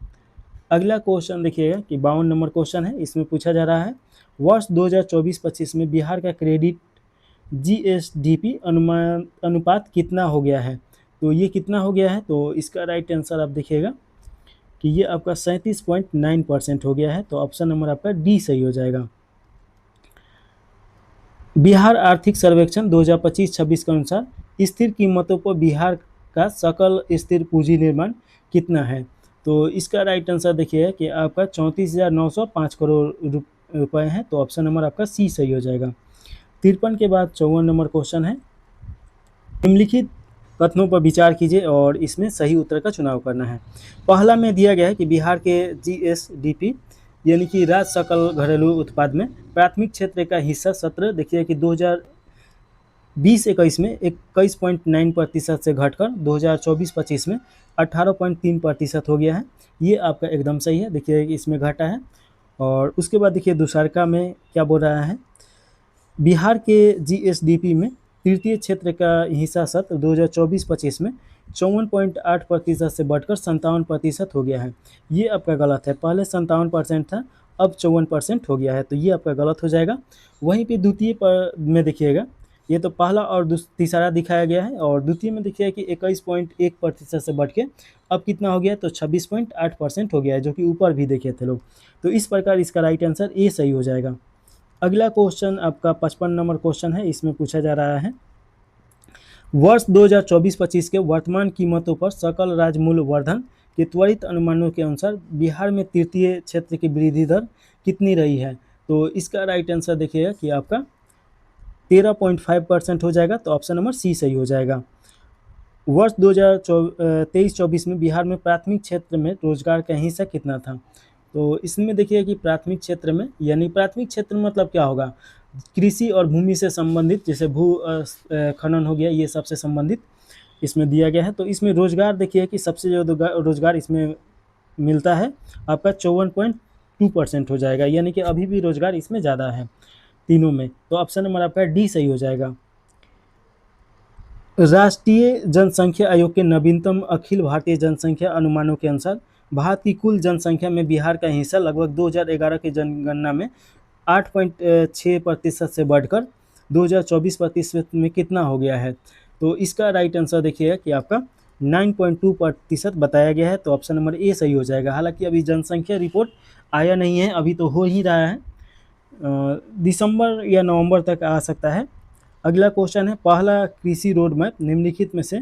अगला क्वेश्चन देखिएगा कि 52 नंबर क्वेश्चन है। इसमें पूछा जा रहा है वर्ष 2024-25 में बिहार का क्रेडिट GSDP अनुपात कितना हो गया है। तो ये कितना हो गया है, तो इसका राइट आंसर आप देखिएगा कि ये आपका 37.9% हो गया है। तो ऑप्शन नंबर आपका डी सही हो जाएगा। बिहार आर्थिक सर्वेक्षण 2025-26 के अनुसार स्थिर कीमतों पर बिहार का सकल स्थिर पूंजी निर्माण कितना है। तो इसका राइट आंसर देखिए कि आपका 34,905 करोड़ रुपए है। तो ऑप्शन नंबर आपका सी सही हो जाएगा। 53 के बाद 54 नंबर क्वेश्चन है। निम्नलिखित कथनों पर विचार कीजिए और इसमें सही उत्तर का चुनाव करना है। पहला में दिया गया है कि बिहार के GSDP यानी कि राज्य सकल घरेलू उत्पाद में प्राथमिक क्षेत्र का हिस्सा 17 देखिए कि 2020-21 में 21.9% से घटकर 2024-25 में 18.3% हो गया है। ये आपका एकदम सही है, देखिए कि इसमें घटा है। और उसके बाद देखिए दूसरका में क्या बोल रहा है, बिहार के GSDP में तृतीय क्षेत्र का हिस्सा सत्र 2024-25 में 54.8% से बढ़कर 57% हो गया है। ये आपका गलत है, पहले 57% था, अब 54% हो गया है। तो ये आपका गलत हो जाएगा। वहीं पे द्वितीय पर में देखिएगा, ये तो पहला और तीसरा दिखाया गया है, और द्वितीय में देखिए कि 21.1% से बढ़ के अब कितना हो गया है, तो 26.8% हो गया है, जो कि ऊपर भी देखे थे लोग। तो इस प्रकार इसका राइट आंसर ए सही हो जाएगा। अगला क्वेश्चन आपका 55 नंबर क्वेश्चन है। इसमें पूछा जा रहा है वर्ष 2024-25 के वर्तमान कीमतों पर सकल राज्य मूल्य वर्धन के त्वरित अनुमानों के अनुसार बिहार में तृतीय क्षेत्र की वृद्धि दर कितनी रही है। तो इसका राइट आंसर देखिएगा कि आपका 13.5% हो जाएगा। तो ऑप्शन नंबर सी सही हो जाएगा। वर्ष 2023-24 में बिहार में प्राथमिक क्षेत्र में रोजगार का हिस्सा कितना था। तो इसमें देखिए कि प्राथमिक क्षेत्र में, यानी प्राथमिक क्षेत्र मतलब क्या होगा, कृषि और भूमि से संबंधित, जैसे भू खनन हो गया, ये सबसे संबंधित। इसमें दिया गया है। तो इसमें रोजगार देखिए कि सबसे ज़्यादा रोजगार इसमें मिलता है आपका 54.2% हो जाएगा, यानी कि अभी भी रोजगार इसमें ज़्यादा है तीनों में। तो ऑप्शन नंबर आपका डी सही हो जाएगा। राष्ट्रीय जनसंख्या आयोग के नवीनतम अखिल भारतीय जनसंख्या अनुमानों के अनुसार भारत की कुल जनसंख्या में बिहार का हिस्सा लगभग 2011 की जनगणना में 8.6% से बढ़कर 2024 में कितना हो गया है। तो इसका राइट आंसर देखिएगा कि आपका 9.2% बताया गया है। तो ऑप्शन नंबर ए सही हो जाएगा। हालांकि अभी जनसंख्या रिपोर्ट आया नहीं है, अभी तो हो ही रहा है, दिसंबर या नवंबर तक आ सकता है। अगला क्वेश्चन है, पहला कृषि रोड मैप निम्नलिखित में से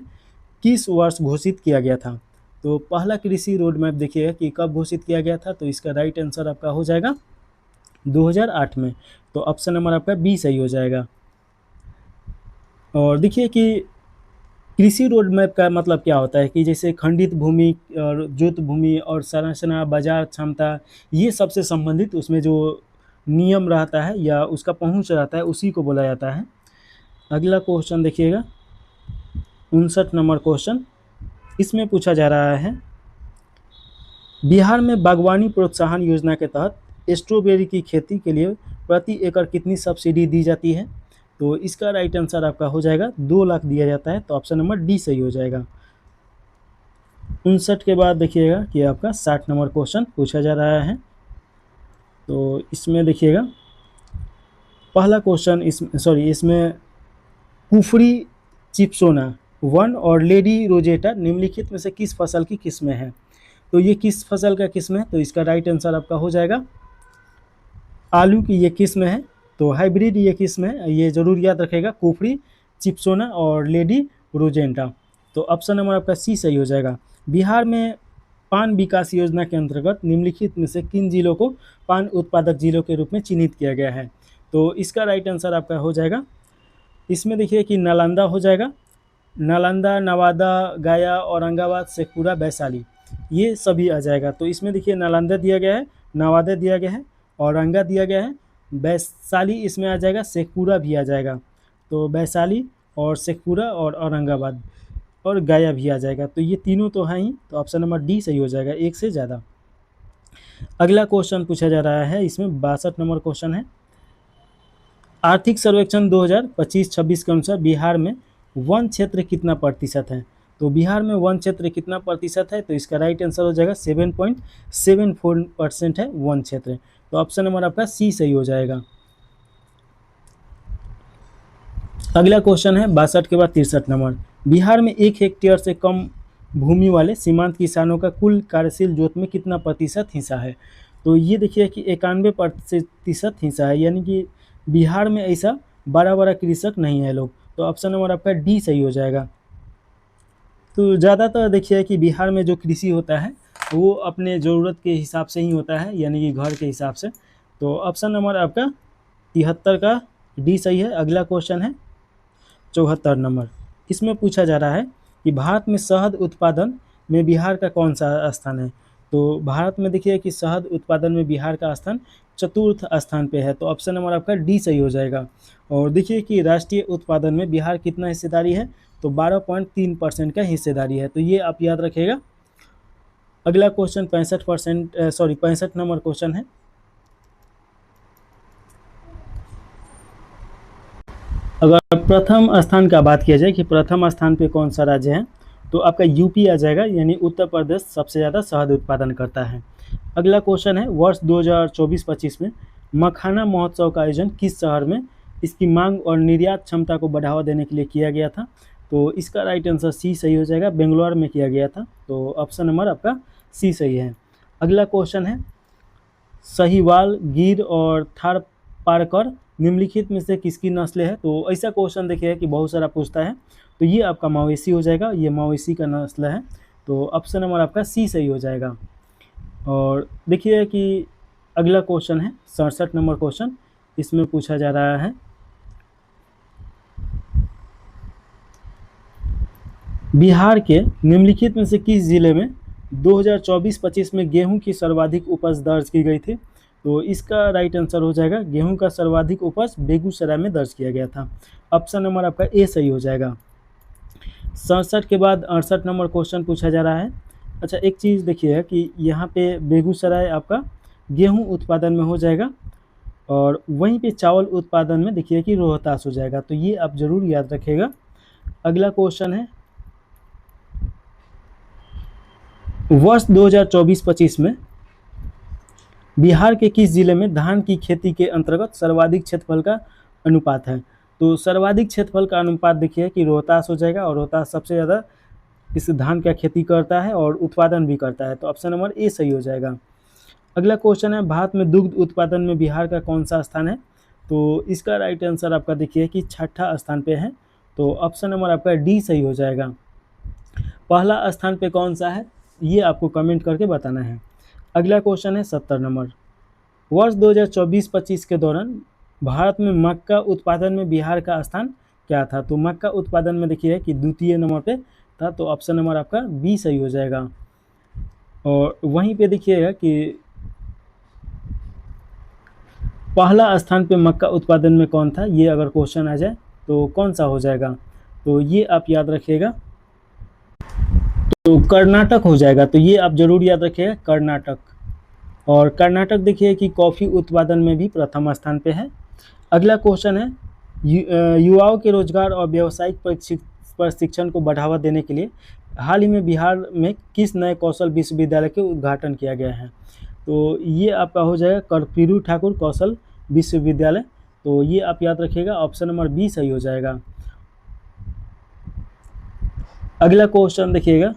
किस वर्ष घोषित किया गया था। तो पहला कृषि रोड मैप देखिएगा कि कब घोषित किया गया था। तो इसका राइट आंसर आपका हो जाएगा 2008 में। तो ऑप्शन नंबर आपका बी सही हो जाएगा। और देखिए कि कृषि रोड मैप का मतलब क्या होता है कि जैसे खंडित भूमि और जोत भूमि और संरचना, बाजार क्षमता, ये सबसे संबंधित उसमें जो नियम रहता है या उसका पहुंच रहता है उसी को बोला जाता है। अगला क्वेश्चन देखिएगा 59 नंबर क्वेश्चन, इसमें पूछा जा रहा है, बिहार में बागवानी प्रोत्साहन योजना के तहत स्ट्रॉबेरी की खेती के लिए प्रति एकड़ कितनी सब्सिडी दी जाती है। तो इसका राइट आंसर आपका हो जाएगा 2 लाख दिया जाता है। तो ऑप्शन नंबर डी सही हो जाएगा। 59 के बाद देखिएगा कि आपका 60 नंबर क्वेश्चन पूछा जा रहा है। तो इसमें देखिएगा पहला क्वेश्चन इसमें कुफरी चिप्सोना 1 और लेडी रोजेटा निम्नलिखित में से किस फसल की किस्में हैं। तो ये किस फसल का किस्म है। तो इसका राइट आंसर आपका हो जाएगा आलू की ये किस्म है। तो हाइब्रिड ये किस्म है, ये जरूर याद रखेगा, कुफरी चिप्सोना और लेडी रोजेंटा। तो ऑप्शन नंबर आपका सी सही हो जाएगा। बिहार में पान विकास योजना के अंतर्गत निम्नलिखित में से किन जिलों को पान उत्पादक जिलों के रूप में चिन्हित किया गया है। तो इसका राइट आंसर आपका हो जाएगा, इसमें देखिए कि नालंदा हो जाएगा, नालंदा, नवादा, गया, औरंगाबाद, शेखपुरा, वैशाली, ये सभी आ जाएगा। तो इसमें देखिए नालंदा दिया गया है, नवादा दिया गया है, औरंगा दिया गया है, वैशाली इसमें आ जाएगा, शेखपुरा भी आ जाएगा। तो वैशाली और शेखपुरा और औरंगाबाद और गया भी आ जाएगा। तो ये तीनों तो हैं ही। तो ऑप्शन नंबर डी सही हो जाएगा, एक से ज़्यादा। अगला क्वेश्चन पूछा जा रहा है, इसमें 62 नंबर क्वेश्चन है, आर्थिक सर्वेक्षण 2025-26 के अनुसार बिहार में वन क्षेत्र कितना प्रतिशत है। तो बिहार में वन क्षेत्र कितना प्रतिशत है। तो इसका राइट आंसर हो जाएगा 7.74% है वन क्षेत्र। तो ऑप्शन नंबर आपका सी सही हो जाएगा। अगला क्वेश्चन है 62 के बाद 63 नंबर, बिहार में 1 हेक्टेयर से कम भूमि वाले सीमांत किसानों का कुल कार्यशील जोत में कितना प्रतिशत हिस्सा है। तो ये देखिए कि 91% हिस्सा है, यानी कि बिहार में ऐसा बड़ा कृषक नहीं है लोग। तो ऑप्शन नंबर आपका डी सही हो जाएगा। तो ज़्यादातर देखिए कि बिहार में जो कृषि होता है वो अपने ज़रूरत के हिसाब से ही होता है, यानी कि घर के हिसाब से। तो ऑप्शन नंबर आपका 73 का डी सही है। अगला क्वेश्चन है 74 नंबर, इसमें पूछा जा रहा है कि भारत में शहद उत्पादन में बिहार का कौन सा स्थान है। तो भारत में देखिए कि शहद उत्पादन में बिहार का स्थान चतुर्थ स्थान पे है। तो ऑप्शन नंबर आपका डी सही हो जाएगा। और देखिए कि राष्ट्रीय उत्पादन में बिहार कितना हिस्सेदारी है। तो 12.3% का हिस्सेदारी है। तो ये आप याद रखिएगा। अगला क्वेश्चन 65 नंबर क्वेश्चन है, अगर प्रथम स्थान का बात किया जाए कि प्रथम स्थान पे कौन सा राज्य है, तो आपका यूपी आ जाएगा, यानी उत्तर प्रदेश सबसे ज़्यादा शहद उत्पादन करता है। अगला क्वेश्चन है, वर्ष 2024-25 में मखाना महोत्सव का आयोजन किस शहर में इसकी मांग और निर्यात क्षमता को बढ़ावा देने के लिए किया गया था। तो इसका राइट आंसर सी सही हो जाएगा, बेंगलोर में किया गया था। तो ऑप्शन नंबर आपका सी सही है। अगला क्वेश्चन है, साहिवाल, गिर और थारपारकर निम्नलिखित में से किसकी नस्लें है। तो ऐसा क्वेश्चन देखिए कि बहुत सारा पूछता है। तो ये आपका मवेशी हो जाएगा, ये मवेशी का नस्ल है। तो ऑप्शन नंबर आपका सी सही हो जाएगा। और देखिए कि अगला क्वेश्चन है 67 नंबर क्वेश्चन, इसमें पूछा जा रहा है, बिहार के निम्नलिखित में से किस जिले में 2024-25 में गेहूं की सर्वाधिक उपज दर्ज की गई थी। तो इसका राइट आंसर हो जाएगा, गेहूं का सर्वाधिक उपज बेगूसराय में दर्ज किया गया था। ऑप्शन नंबर आपका ए सही हो जाएगा। 67 के बाद 68 नंबर क्वेश्चन पूछा जा रहा है। अच्छा, एक चीज़ देखिए कि यहाँ पे बेगूसराय आपका गेहूँ उत्पादन में हो जाएगा और वहीं पे चावल उत्पादन में देखिए कि रोहतास हो जाएगा, तो ये आप ज़रूर याद रखिएगा। अगला क्वेश्चन है, वर्ष 2024-25 में बिहार के किस जिले में धान की खेती के अंतर्गत सर्वाधिक क्षेत्रफल का अनुपात है? तो सर्वाधिक क्षेत्रफल का अनुपात देखिए कि रोहतास हो जाएगा और रोहतास सबसे ज़्यादा इस धान का खेती करता है और उत्पादन भी करता है, तो ऑप्शन नंबर ए सही हो जाएगा। अगला क्वेश्चन है, भारत में दुग्ध उत्पादन में बिहार का कौन सा स्थान है? तो इसका राइट आंसर आपका देखिए कि छठा स्थान पे है, तो ऑप्शन नंबर आपका डी सही हो जाएगा। पहला स्थान पे कौन सा है ये आपको कमेंट करके बताना है। अगला क्वेश्चन है 70 नंबर, वर्ष 2024-25 के दौरान भारत में मक्का उत्पादन में बिहार का स्थान क्या था? तो मक्का उत्पादन में देखिए कि द्वितीय नंबर पे था, तो ऑप्शन नंबर आपका बी सही हो जाएगा। और वहीं पे देखिएगा कि पहला स्थान पे मक्का उत्पादन में कौन था, ये अगर क्वेश्चन आ जाए तो कौन सा हो जाएगा? तो ये आप याद रखिएगा, तो कर्नाटक हो जाएगा, तो ये आप जरूर याद रखिएगा, कर्नाटक। और कर्नाटक देखिए कि कॉफ़ी उत्पादन में भी प्रथम स्थान पे है। अगला क्वेश्चन है, युवाओं के रोजगार और व्यावसायिक प्रशिक्षण को बढ़ावा देने के लिए हाल ही में बिहार में किस नए कौशल विश्वविद्यालय के उद्घाटन किया गया है? तो ये आपका हो जाएगा कर्पूरी ठाकुर कौशल विश्वविद्यालय, तो ये आप याद रखिएगा, ऑप्शन नंबर बी सही हो जाएगा। अगला क्वेश्चन देखिएगा,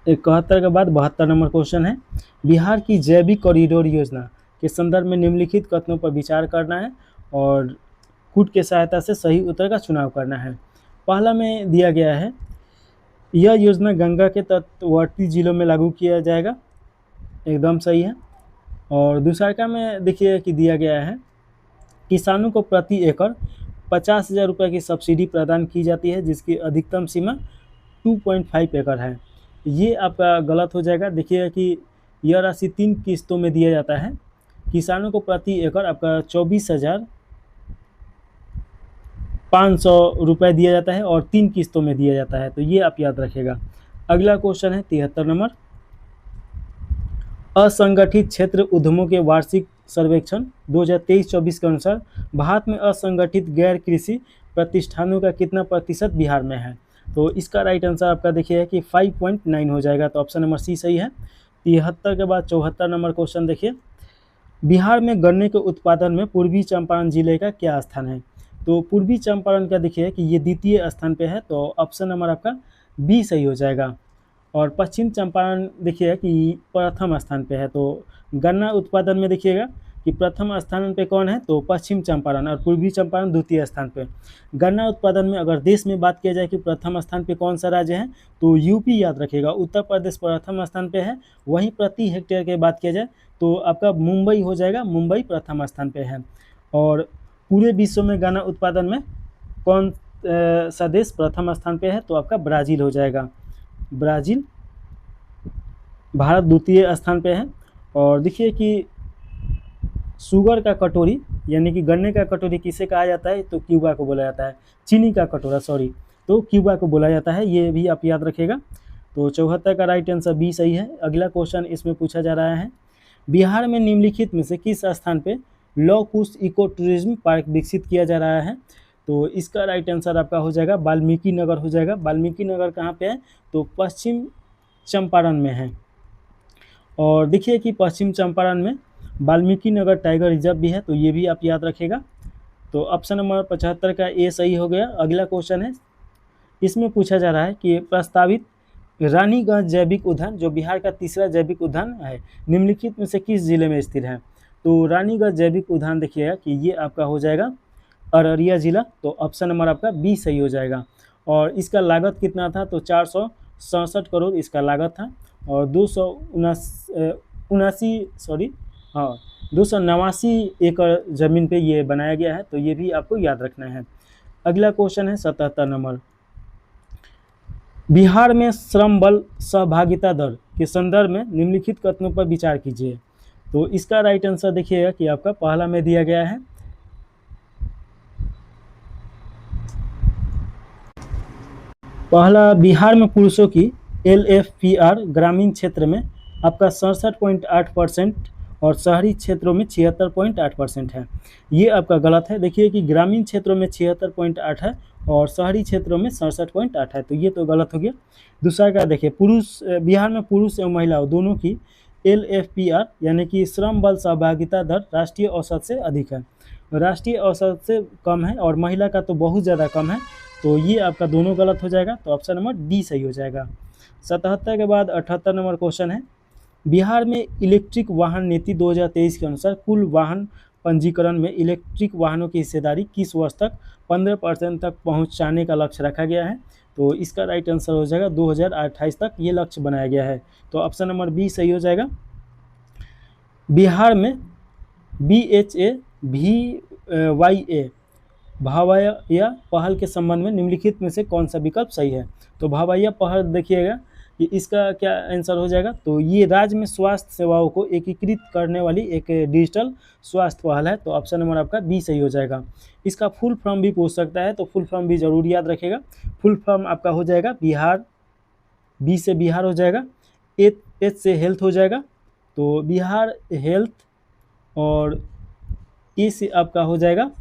71 के बाद 72 नंबर क्वेश्चन है, बिहार की जैविक कॉरिडोर योजना के संदर्भ में निम्नलिखित कथनों पर विचार करना है और कूट के सहायता से सही उत्तर का चुनाव करना है। पहला में दिया गया है, यह योजना गंगा के तटवर्ती जिलों में लागू किया जाएगा, एकदम सही है। और दूसरा का में देखिए कि दिया गया है, किसानों को प्रति एकड़ 50,000 रुपये की सब्सिडी प्रदान की जाती है जिसकी अधिकतम सीमा 2.5 एकड़ है। ये आपका गलत हो जाएगा। देखिए कि यह राशि 3 किस्तों में दिया जाता है, किसानों को प्रति एकड़ आपका 24,500 रुपये दिया जाता है और 3 किस्तों में दिया जाता है, तो ये आप याद रखिएगा। अगला क्वेश्चन है 73 नंबर, असंगठित क्षेत्र उद्यमों के वार्षिक सर्वेक्षण 2023-24 के अनुसार भारत में असंगठित गैर कृषि प्रतिष्ठानों का कितना प्रतिशत बिहार में है? तो इसका राइट आंसर आपका देखिए कि 5.9 हो जाएगा, तो ऑप्शन नंबर सी सही है। 73 के बाद 74 नंबर क्वेश्चन देखिए, बिहार में गन्ने के उत्पादन में पूर्वी चंपारण जिले का क्या स्थान है? तो पूर्वी चंपारण का देखिए कि ये द्वितीय स्थान पे है, तो ऑप्शन नंबर आपका बी सही हो जाएगा। और पश्चिम चंपारण देखिए कि प्रथम स्थान पे है, तो गन्ना उत्पादन में देखिएगा कि प्रथम स्थान पे कौन है, तो पश्चिम चंपारण, और पूर्वी चंपारण द्वितीय स्थान पे। गन्ना उत्पादन में अगर देश में बात किया जाए कि प्रथम स्थान पे कौन सा राज्य है, तो यूपी याद रखिएगा, उत्तर प्रदेश प्रथम स्थान पे है। वहीं प्रति हेक्टेयर की बात किया जाए तो आपका मुंबई हो जाएगा, मुंबई प्रथम स्थान पे है। और पूरे विश्व में गन्ना उत्पादन में कौन सा देश प्रथम स्थान पे है, तो आपका ब्राज़ील हो जाएगा, ब्राज़ील। भारत द्वितीय स्थान पे है। और देखिए कि शुगर का कटोरी यानी कि गन्ने का कटोरी किसे कहा जाता है, तो क्यूबा को बोला जाता है, चीनी का कटोरा सॉरी, तो क्यूबा को बोला जाता है, ये भी आप याद रखिएगा। तो 74 का राइट आंसर बी सही है। अगला क्वेश्चन इसमें पूछा जा रहा है, बिहार में निम्नलिखित में से किस स्थान पे लौ कुश इको टूरिज्म पार्क विकसित किया जा रहा है? तो इसका राइट आंसर आपका हो जाएगा वाल्मीकि नगर हो जाएगा। वाल्मीकि नगर कहाँ पे है, तो पश्चिम चंपारण में है। और देखिए कि पश्चिम चंपारण में वाल्मीकि नगर टाइगर रिजर्व भी है, तो ये भी आप याद रखेगा। तो ऑप्शन नंबर 75 का ए सही हो गया। अगला क्वेश्चन है, इसमें पूछा जा रहा है कि प्रस्तावित रानीगंज जैविक उद्यान जो बिहार का तीसरा जैविक उद्यान है, निम्नलिखित में से किस जिले में स्थित है? तो रानीगंज जैविक उद्यान देखिएगा कि ये आपका हो जाएगा अररिया जिला, तो ऑप्शन नंबर आपका बी सही हो जाएगा। और इसका लागत कितना था, तो 467 करोड़ इसका लागत था और 289 एकड़ ज़मीन पे ये बनाया गया है, तो ये भी आपको याद रखना है। अगला क्वेश्चन है 77 नंबर, बिहार में श्रम बल सहभागिता दर के संदर्भ में निम्नलिखित कथनों पर विचार कीजिए। तो इसका राइट आंसर देखिएगा कि आपका पहला में दिया गया है, पहला, बिहार में पुरुषों की LFPR ग्रामीण क्षेत्र में आपका 67.8% और शहरी क्षेत्रों में 76.8% है। ये आपका गलत है। देखिए कि ग्रामीण क्षेत्रों में 76.8 है और शहरी क्षेत्रों में 67.8 है, तो ये तो गलत हो गया। दूसरा का देखिए, बिहार में पुरुष एवं महिलाओं दोनों की LFPR यानी कि श्रम बल सहभागिता दर राष्ट्रीय औसत से अधिक है, राष्ट्रीय औसत से कम है और महिला का तो बहुत ज़्यादा कम है, तो ये आपका दोनों गलत हो जाएगा। तो ऑप्शन नंबर डी सही हो जाएगा। 77 के बाद 78 नंबर क्वेश्चन है, बिहार में इलेक्ट्रिक वाहन नीति 2023 के अनुसार कुल वाहन पंजीकरण में इलेक्ट्रिक वाहनों की हिस्सेदारी किस वर्ष तक 15% तक पहुंचाने का लक्ष्य रखा गया है? तो इसका राइट आंसर हो जाएगा 2028 तक ये लक्ष्य बनाया गया है, तो ऑप्शन नंबर बी सही हो जाएगा। बिहार में BHA-VYA भावैया पहल के संबंध में निम्नलिखित में से कौन सा विकल्प सही है? तो भावैया पहल देखिएगा कि इसका क्या आंसर हो जाएगा, तो ये राज्य में स्वास्थ्य सेवाओं को एकीकृत करने वाली एक डिजिटल स्वास्थ्य पहल है, तो ऑप्शन नंबर आपका बी सही हो जाएगा। इसका फुल फॉर्म भी पूछ सकता है, तो फुल फॉर्म भी जरूर याद रखेगा। फुल फॉर्म आपका हो जाएगा बिहार, बी से बिहार हो जाएगा, एच से हेल्थ हो जाएगा, तो बिहार हेल्थ, और ए से आपका हो जाएगा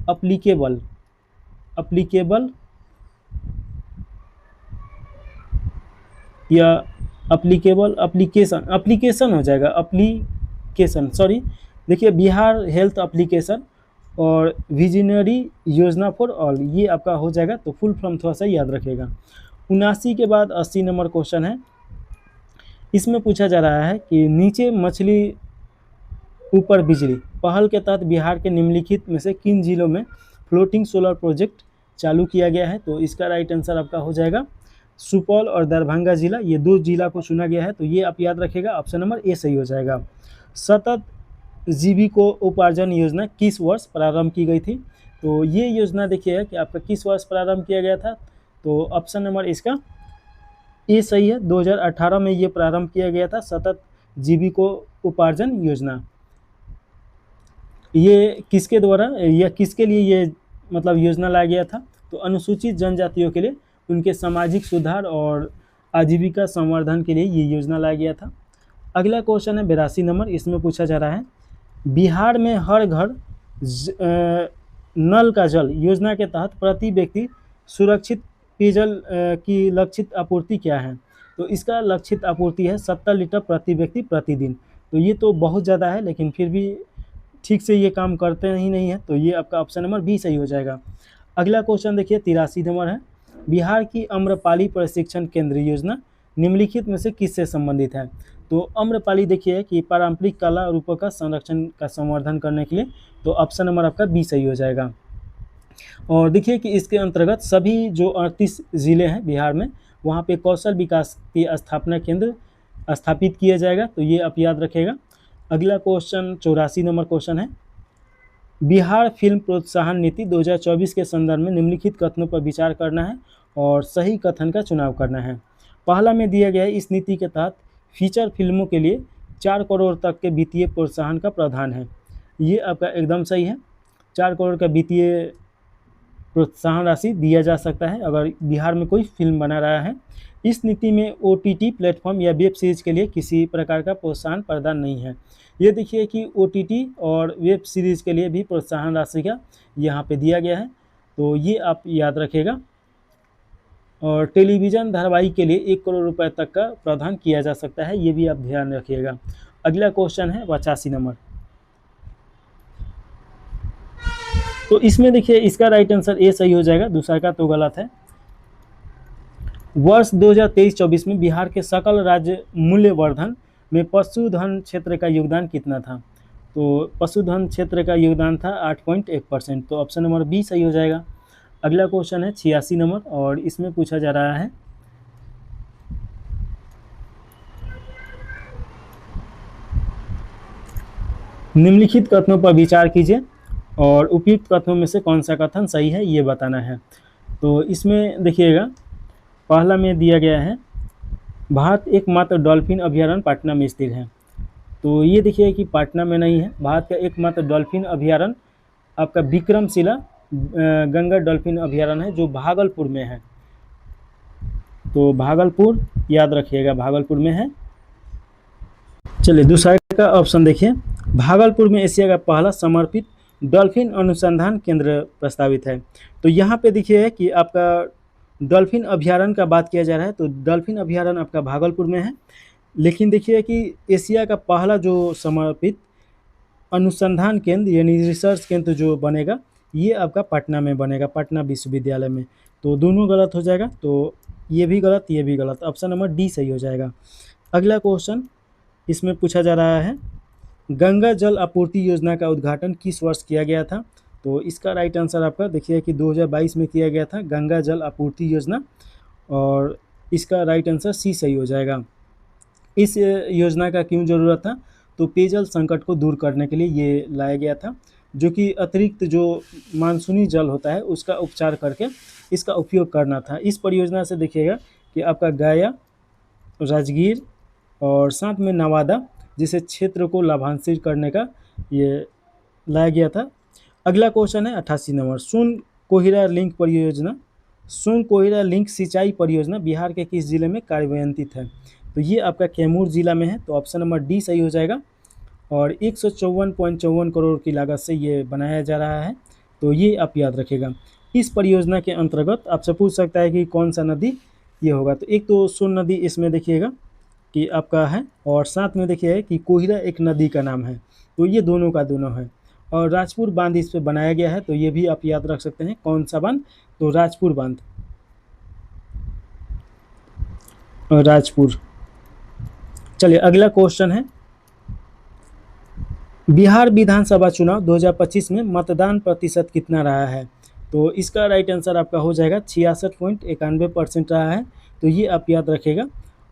अप्लीकेबल या एप्लीकेशन हो जाएगा, सॉरी। देखिए बिहार हेल्थ एप्लीकेशन और विजनरी योजना फॉर ऑल, ये आपका हो जाएगा, तो फुल फॉर्म थोड़ा सा याद रखेगा। 79 के बाद 80 नंबर क्वेश्चन है, इसमें पूछा जा रहा है कि नीचे मछली ऊपर बिजली पहल के तहत बिहार के निम्नलिखित में से किन जिलों में फ्लोटिंग सोलर प्रोजेक्ट चालू किया गया है? तो इसका राइट आंसर आपका हो जाएगा सुपौल और दरभंगा जिला, ये दो जिला को चुना गया है, तो ये आप याद रखेगा, ऑप्शन नंबर ए सही हो जाएगा। सतत जीविकोपार्जन योजना किस वर्ष प्रारंभ की गई थी? तो ये योजना देखिए कि आपका किस वर्ष प्रारंभ किया गया था, तो ऑप्शन नंबर इसका ए सही है। 2018 में ये प्रारंभ किया गया था, सतत जीविकोपार्जन योजना। ये किसके द्वारा या किसके लिए ये मतलब योजना लाया गया था? तो अनुसूचित जनजातियों के लिए उनके सामाजिक सुधार और आजीविका संवर्धन के लिए ये योजना लाया गया था। अगला क्वेश्चन है 82 नंबर, इसमें पूछा जा रहा है बिहार में हर घर नल का जल योजना के तहत प्रति व्यक्ति सुरक्षित पेयजल की लक्षित आपूर्ति क्या है? तो इसका लक्षित आपूर्ति है 70 लीटर प्रति व्यक्ति प्रतिदिन, तो ये तो बहुत ज़्यादा है, लेकिन फिर भी ठीक से ये काम करते ही नहीं है, तो ये आपका ऑप्शन नंबर बी सही हो जाएगा। अगला क्वेश्चन देखिए 83 नंबर है, बिहार की आम्रपाली प्रशिक्षण केंद्र योजना निम्नलिखित में से किससे संबंधित है? तो आम्रपाली देखिए कि पारंपरिक कला रूपों का संरक्षण का संवर्धन करने के लिए, तो ऑप्शन नंबर आपका बी सही हो जाएगा। और देखिए कि इसके अंतर्गत सभी जो 38 ज़िले हैं बिहार में, वहाँ पे कौशल विकास की स्थापना केंद्र स्थापित किया जाएगा, तो ये आप याद रखेगा। अगला क्वेश्चन 84 नंबर क्वेश्चन है, बिहार फिल्म प्रोत्साहन नीति 2024 के संदर्भ में निम्नलिखित कथनों पर विचार करना है और सही कथन का चुनाव करना है। पहला में दिया गया है, इस नीति के तहत फीचर फिल्मों के लिए 4 करोड़ तक के वित्तीय प्रोत्साहन का प्रावधान है। ये आपका एकदम सही है, 4 करोड़ का वित्तीय प्रोत्साहन राशि दिया जा सकता है अगर बिहार में कोई फिल्म बना रहा है। इस नीति में OTT प्लेटफॉर्म या वेब सीरीज के लिए किसी प्रकार का प्रोत्साहन प्रदान नहीं है। ये देखिए कि OTT और वेब सीरीज के लिए भी प्रोत्साहन राशि का यहाँ पे दिया गया है, तो ये आप याद रखेगा। और टेलीविज़न धारावाहिक के लिए 1 करोड़ रुपए तक का प्रावधान किया जा सकता है, ये भी आप ध्यान रखिएगा। अगला क्वेश्चन है 85 नंबर, तो इसमें देखिए इसका राइट आंसर ए सही हो जाएगा, दूसरा का तो गलत है। वर्ष 2023-24 में बिहार के सकल राज्य मूल्यवर्धन में पशुधन क्षेत्र का योगदान कितना था? तो पशुधन क्षेत्र का योगदान था 8.1%, तो ऑप्शन नंबर बी सही हो जाएगा। अगला क्वेश्चन है 86 नंबर, और इसमें पूछा जा रहा है निम्नलिखित कथनों पर विचार कीजिए और उपयुक्त कथनों में से कौन सा कथन सही है ये बताना है। तो इसमें देखिएगा, पहला में दिया गया है भारत एकमात्र डॉल्फिन अभयारण्य पटना में स्थित है, तो ये देखिए कि पटना में नहीं है। भारत का एकमात्र डॉल्फिन अभयारण्य आपका विक्रमशिला गंगा डॉल्फिन अभयारण्य है, जो भागलपुर में है। तो भागलपुर याद रखिएगा, भागलपुर में है। चलिए दूसरा का ऑप्शन देखिए, भागलपुर में एशिया का पहला समर्पित डॉल्फिन अनुसंधान केंद्र प्रस्तावित है। तो यहाँ पे देखिए कि आपका डॉल्फिन अभ्यारण्य का बात किया जा रहा है, तो डॉल्फिन अभ्यारण्य आपका भागलपुर में है। लेकिन देखिए कि एशिया का पहला जो समर्पित अनुसंधान केंद्र यानी रिसर्च केंद्र जो बनेगा, ये आपका पटना में बनेगा, पटना विश्वविद्यालय में। तो दोनों गलत हो जाएगा, तो ये भी गलत, ये भी गलत, ऑप्शन नंबर डी सही हो जाएगा। अगला क्वेश्चन इसमें पूछा जा रहा है, गंगा जल आपूर्ति योजना का उद्घाटन किस वर्ष किया गया था? तो इसका राइट आंसर आपका देखिए कि 2022 में किया गया था गंगा जल आपूर्ति योजना, और इसका राइट आंसर सी सही हो जाएगा। इस योजना का क्यों ज़रूरत था? तो पेयजल संकट को दूर करने के लिए ये लाया गया था, जो कि अतिरिक्त जो मानसूनी जल होता है उसका उपचार करके इसका उपयोग करना था। इस परियोजना से देखिएगा कि आपका गया, राजगीर और साथ में नवादा जैसे क्षेत्र को लाभान्वित करने का ये लाया गया था। अगला क्वेश्चन है 88 नंबर, सोन कोहिरा लिंक परियोजना, सोन कोहिरा लिंक सिंचाई परियोजना बिहार के किस जिले में कार्यान्वित है? तो ये आपका कैमूर जिला में है, तो ऑप्शन नंबर डी सही हो जाएगा। और 154.54 करोड़ की लागत से ये बनाया जा रहा है, तो ये आप याद रखिएगा। इस परियोजना के अंतर्गत आपसे पूछ सकता है कि कौन सा नदी ये होगा, तो एक तो सोन नदी इसमें देखिएगा कि आपका है, और साथ में देखिए कि कोहिरा एक नदी का नाम है, तो ये दोनों का दोनों है। और राजपुर बांध इस पर बनाया गया है, तो ये भी आप याद रख सकते हैं। कौन सा बांध? तो राजपुर बांध, राजपुर। चलिए अगला क्वेश्चन है, बिहार विधानसभा चुनाव 2025 में मतदान प्रतिशत कितना रहा है? तो इसका राइट आंसर आपका हो जाएगा 66.91% रहा है, तो ये आप याद रखिएगा।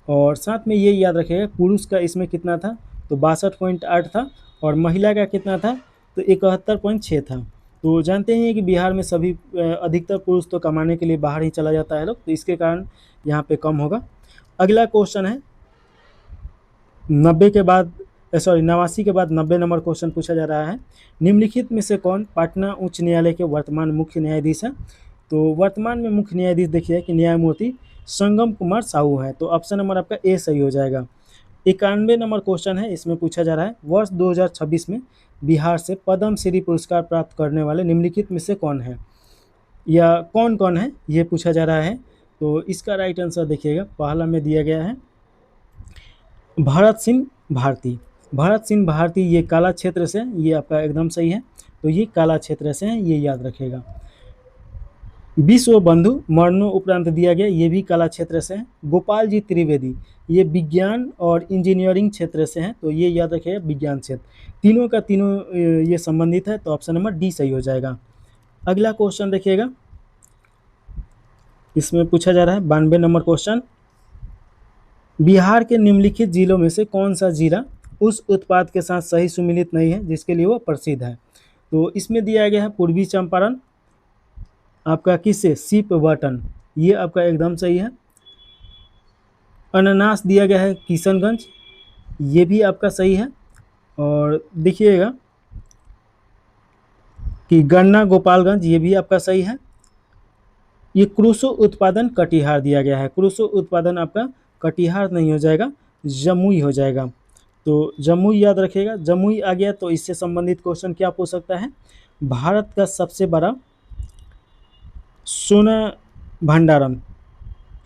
और साथ में ये याद रखिएगा पुरुष का इसमें कितना था, तो 62.8 था, और महिला का कितना था, तो 71.6 था। तो जानते हैं कि बिहार में सभी अधिकतर पुरुष तो कमाने के लिए बाहर ही चला जाता है लोग, तो इसके कारण यहाँ पे कम होगा। अगला क्वेश्चन है 89 के बाद 90 नंबर क्वेश्चन पूछा जा रहा है, निम्नलिखित में से कौन पटना उच्च न्यायालय के वर्तमान मुख्य न्यायाधीश है? तो वर्तमान में मुख्य न्यायाधीश देखिए कि न्यायमूर्ति संगम कुमार साहू है, तो ऑप्शन नंबर आपका ए सही हो जाएगा। 91 नंबर क्वेश्चन है, इसमें पूछा जा रहा है, वर्ष 2026 में बिहार से पद्म श्री पुरस्कार प्राप्त करने वाले निम्नलिखित में से कौन है, या कौन कौन है ये पूछा जा रहा है। तो इसका राइट आंसर देखिएगा, पहला में दिया गया है भरत सिंह भारती। भरत सिंह भारती ये काला क्षेत्र से, ये आपका एकदम सही है, तो ये काला क्षेत्र से है, ये याद रखेगा। विश्व बंधु मरणों उपरांत दिया गया, ये भी कला क्षेत्र से है। गोपाल जी त्रिवेदी ये विज्ञान और इंजीनियरिंग क्षेत्र से हैं, तो ये याद रखिएगा विज्ञान क्षेत्र। तीनों का तीनों ये संबंधित है, तो ऑप्शन नंबर डी सही हो जाएगा। अगला क्वेश्चन देखिएगा, इसमें पूछा जा रहा है 92 नंबर क्वेश्चन, बिहार के निम्नलिखित जिलों में से कौन सा जिला उस उत्पाद के साथ सही सुमिलित नहीं है जिसके लिए वो प्रसिद्ध है? तो इसमें दिया गया है पूर्वी चंपारण, आपका किससे, सीप बटन, ये आपका एकदम सही है। अनानास दिया गया है किशनगंज, ये भी आपका सही है। और देखिएगा कि गन्ना गोपालगंज, ये भी आपका सही है। ये क्रूसो उत्पादन कटिहार दिया गया है, क्रूसो उत्पादन आपका कटिहार नहीं हो जाएगा, जमुई हो जाएगा। तो जमुई याद रखिएगा, जमुई आ गया तो इससे संबंधित क्वेश्चन क्या पूछ सकता है, भारत का सबसे बड़ा सोना भंडारण,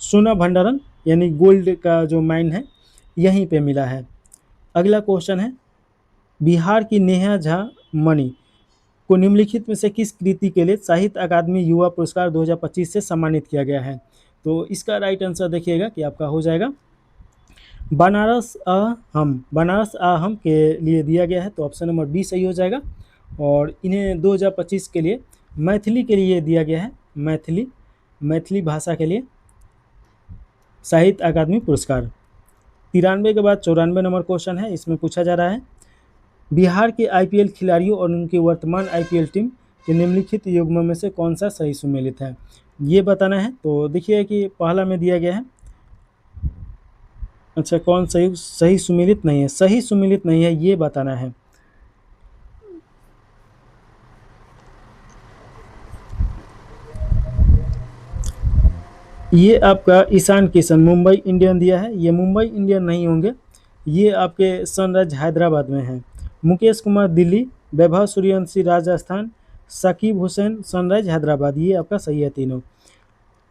सोना भंडारण यानी गोल्ड का जो माइन है यहीं पे मिला है। अगला क्वेश्चन है, बिहार की नेहा झा मणि को निम्नलिखित में से किस कृति के लिए साहित्य अकादमी युवा पुरस्कार 2025 से सम्मानित किया गया है? तो इसका राइट आंसर देखिएगा कि आपका हो जाएगा बनारस आ हम, बनारस आ हम के लिए दिया गया है, तो ऑप्शन नंबर बी सही हो जाएगा। और इन्हें 2025 के लिए मैथिली के लिए दिया गया है, मैथिली भाषा के लिए साहित्य अकादमी पुरस्कार। 93 के बाद 94 नंबर क्वेश्चन है, इसमें पूछा जा रहा है, बिहार के आईपीएल खिलाड़ियों और उनकी वर्तमान आईपीएल टीम के निम्नलिखित युग्मों में से कौन सा सही सुमेलित है, ये बताना है। तो देखिए कि पहला में दिया गया है, अच्छा कौन सही सुमेलित नहीं है, सही सुमेलित नहीं है ये बताना है। ये आपका ईशान किशन मुंबई इंडियन दिया है, ये मुंबई इंडियन नहीं होंगे, ये आपके सनराइज हैदराबाद में हैं। मुकेश कुमार दिल्ली, वैभव सूर्यवंशी राजस्थान, शकीब हुसैन सनराइज हैदराबाद, ये आपका सही है तीनों।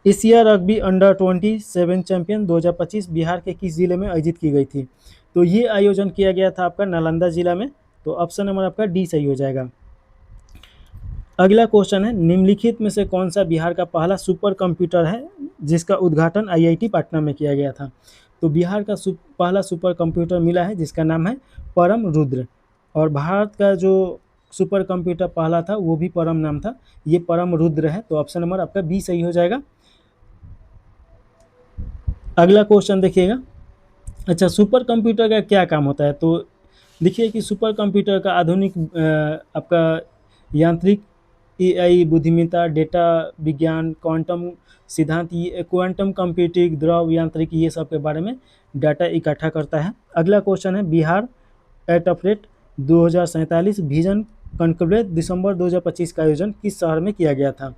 Asia rugby under 27 champion 2025 Bihar के किस जिले में आयोजित की गई थी? तो ये आयोजन किया गया था आपका नालंदा जिला में, तो ऑप्शन नंबर आपका डी सही हो जाएगा। अगला क्वेश्चन है, निम्नलिखित में से कौन सा बिहार का पहला सुपर कंप्यूटर है जिसका उद्घाटन आईआईटी पटना में किया गया था? तो बिहार का पहला सुपर कंप्यूटर मिला है जिसका नाम है परम रुद्र, और भारत का जो सुपर कंप्यूटर पहला था वो भी परम नाम था, ये परम रुद्र है, तो ऑप्शन नंबर आपका बी सही हो जाएगा। अगला क्वेश्चन देखिएगा, अच्छा सुपर कंप्यूटर का क्या काम होता है? तो देखिए कि सुपर कंप्यूटर का आधुनिक आपका यांत्रिक एआई बुद्धिमत्ता, डेटा विज्ञान, क्वांटम सिद्धांत, ये क्वांटम कंप्यूटिंग, द्रव यांत्रिकी, ये सब के बारे में डाटा इकट्ठा करता है। अगला क्वेश्चन है, Bihar at of rate 2047 vision conclave दिसंबर 2025 का आयोजन किस शहर में किया गया था?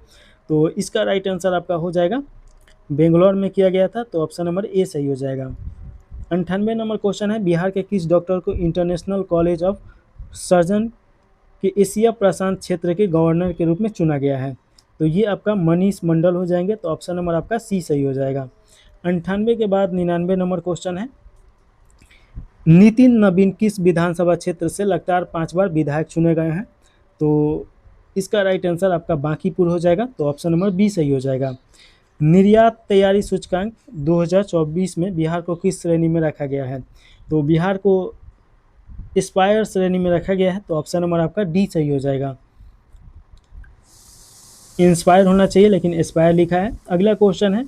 तो इसका राइट आंसर आपका हो जाएगा बेंगलोर में किया गया था, तो ऑप्शन नंबर ए सही हो जाएगा। 98 नंबर क्वेश्चन है, बिहार के किस डॉक्टर को इंटरनेशनल कॉलेज ऑफ सर्जन के एशिया प्रशांत क्षेत्र के गवर्नर के रूप में चुना गया है? तो ये आपका मनीष मंडल हो जाएंगे, तो ऑप्शन नंबर आपका सी सही हो जाएगा। 98 के बाद 99 नंबर क्वेश्चन है, नितिन नवीन किस विधानसभा क्षेत्र से लगातार 5 बार विधायक चुने गए हैं? तो इसका राइट आंसर आपका बांकीपुर हो जाएगा, तो ऑप्शन नंबर बी सही हो जाएगा। निर्यात तैयारी सूचकांक 2024 में बिहार को किस श्रेणी में रखा गया है? तो बिहार को एस्पायर श्रेणी में रखा गया है, तो ऑप्शन नंबर आपका डी सही हो जाएगा। इंस्पायर होना चाहिए लेकिन एस्पायर लिखा है। अगला क्वेश्चन है,